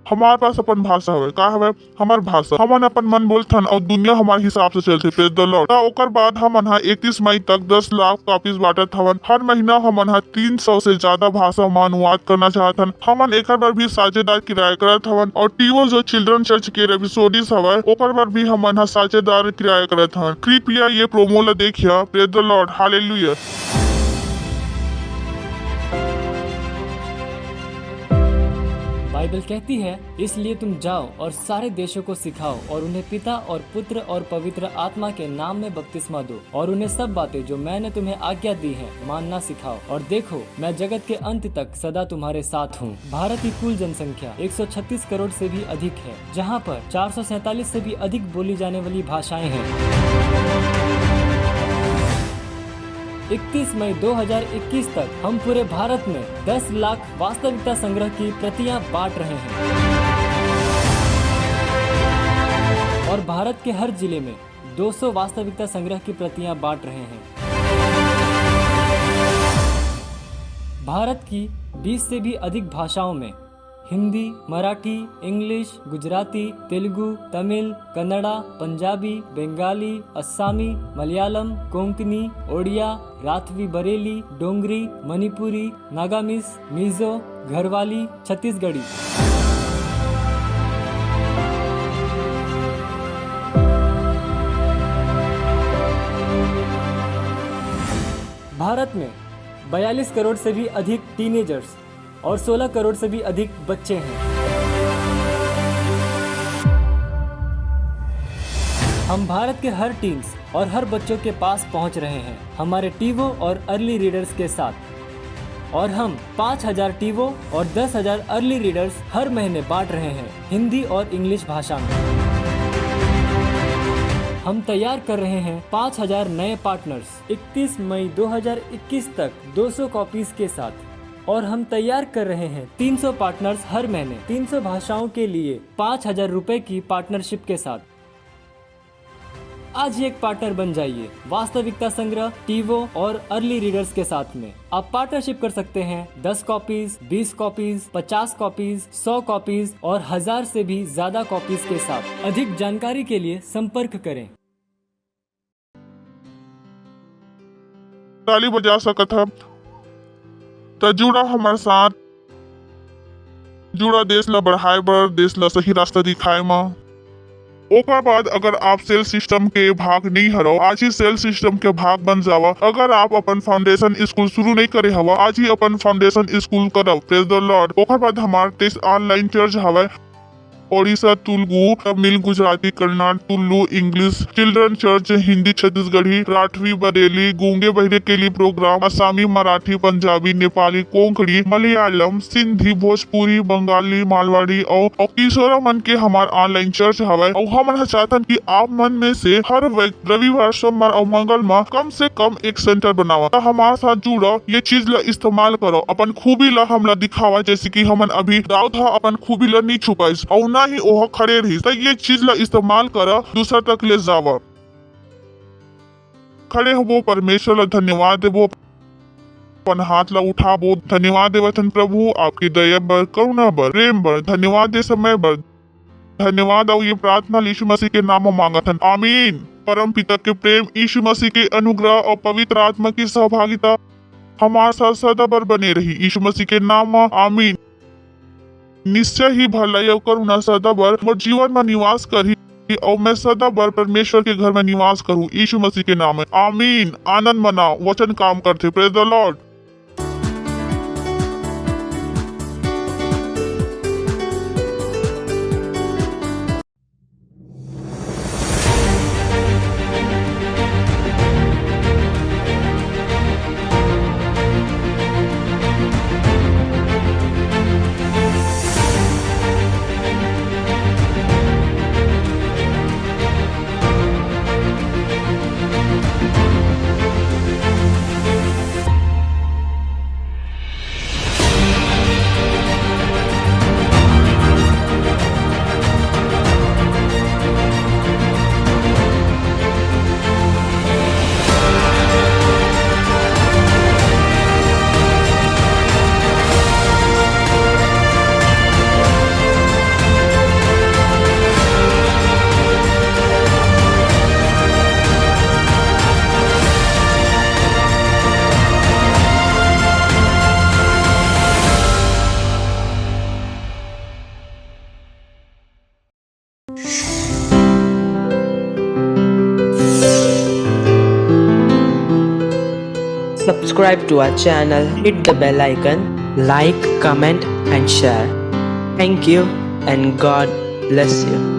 हमारे पास अपन भाषा हवे, का हवे हमार भाषा, हमन अपन मन बोलथन और दुनिया हमारे हिसाब से चलते। Praise the Lord. ओकर बाद हमन 31 मई तक 10 लाख कॉपीज बांटत हवन। हर महीना हमन 300 से ज्यादा भाषा में अनुवाद करना चाहतन। हमन एकर बार भी साझेदार किराया करत हवन और टीवो जो चिल्ड्रन चर्च के एपिसोडिस हवे ओकर बार भी हमन साझेदार किराया करत हवन। कृपया ये प्रोमो ला देखिया। Praise the Lord, hallelujah. Bible कहती है, इसलिए तुम जाओ और सारे देशों को सिखाओ और उन्हें पिता और पुत्र और पवित्र आत्मा के नाम में बपतिस्मा दो और उन्हें सब बातें जो मैंने तुम्हें आज्ञा दी है मानना सिखाओ। और देखो, मैं जगत के अंत तक सदा तुम्हारे साथ हूँ। भारत की कुल जनसंख्या 136 करोड़ से भी अधिक है, जहाँ पर 447 से भी अधिक बोली जाने वाली भाषाएं हैं। 31 मई 2021 तक हम पूरे भारत में 10 लाख वास्तविकता संग्रह की प्रतियां बांट रहे हैं और भारत के हर जिले में 200 वास्तविकता संग्रह की प्रतियां बांट रहे हैं। भारत की 20 से भी अधिक भाषाओं में हिंदी, मराठी, इंग्लिश, गुजराती, तेलुगु, तमिल, कन्नड़ा, पंजाबी, बंगाली, अस्सामी, मलयालम, कोंकणी, ओडिया, राथवी बरेली, डोंगरी, मणिपुरी, नागामीज, मिजो, घरवाली, छत्तीसगढ़ी। भारत में 42 करोड़ से भी अधिक टीनेजर्स और 16 करोड़ से भी अधिक बच्चे हैं। हम भारत के हर टीम्स और हर बच्चों के पास पहुंच रहे हैं हमारे टीवो और अर्ली रीडर्स के साथ, और हम 5000 टीवो और 10,000 अर्ली रीडर्स हर महीने बांट रहे हैं हिंदी और इंग्लिश भाषा में। हम तैयार कर रहे हैं 5000 नए पार्टनर्स 31 मई 2021 तक 200 कॉपीज के साथ, और हम तैयार कर रहे हैं 300 पार्टनर्स हर महीने 300 भाषाओं के लिए 5000 रुपए की पार्टनरशिप के साथ। आज ही एक पार्टनर बन जाइए वास्तविकता संग्रह, टीवो और अर्ली रीडर्स के साथ में। आप पार्टनरशिप कर सकते हैं 10 कॉपीज, 20 कॉपीज, 50 कॉपीज, 100 कॉपीज और 1000 से भी ज्यादा कॉपीज के साथ। अधिक जानकारी के लिए संपर्क करें। ताली बजा सकत है तो जुड़ा हमारे साथ, जुड़ा देश ला बढ़ाए बर, देश ला सही रास्ता दिखाए मा। ओकर बाद अगर आप सेल सिस्टम के भाग नहीं हरो, आज ही सेल सिस्टम के भाग बन जावा। अगर आप अपन फाउंडेशन स्कूल शुरू नहीं करे हवा, आज ही अपन फाउंडेशन स्कूल करब। Praise the Lord. ओकर बाद हमार 23 ऑनलाइन चर्च हवा, Odisha, Telugu, Tamil, Gujarati, Kannada, Tulu, English, children church, Hindi, Chhattisgarhi, Rathwi, Bareli, गूंगे बहरे के लिए प्रोग्राम, असामी, मराठी, पंजाबी, नेपाली, कोंकणी, मलयालम, सिंधी, भोजपुरी, बंगाली, मालवाड़ी और किशोर मन के हमार ऑनलाइन चर्च हवा। और हम चाहतन कि आप मन में से हर रविवार, सोमवार और मंगल में कम से कम एक सेंटर बनावा। तो हमारे साथ जुड़ो, ये चीज ला इस्तेमाल करो, अपन खूबी ला हमला दिखावा, जैसे कि हमन अभी दाऊद हा अपन खूबी ला नहीं छुपाइस और ना ही ओह खड़े रही। तो ये चीज ला इस्तेमाल करा, दूसरा तक ले जावा। खड़े हो वो परमेश्वर ला धन्यवाद देवो, अपन हाथ ला उठाबो, धन्यवाद देवतन प्रभु आपकी दया बर, करुणा बर, प्रेम बर, धन्यवाद दे समय बर, धन्यवाद। और ये प्रार्थना यीशु मसीह के नाम में मांगतन, आमीन। परम पिता के प्रेम, यीशु मसीह के अनुग्रह और पवित्र आत्मा की सहभागिता हमारे साथ सदा बर बने रही, यीशु मसीह के नाम में, आमीन। निश्चय ही भलाई और करुणा सदा बर मोर जीवन में निवास करी और मैं सदा बर परमेश्वर के घर में निवास करूं, यीशु मसीह के नाम में, आमीन। आनंद मनाओ, वचन काम करते। Praise the Lord. Subscribe to our channel, hit the bell icon, like, comment and share. Thank you and God bless you.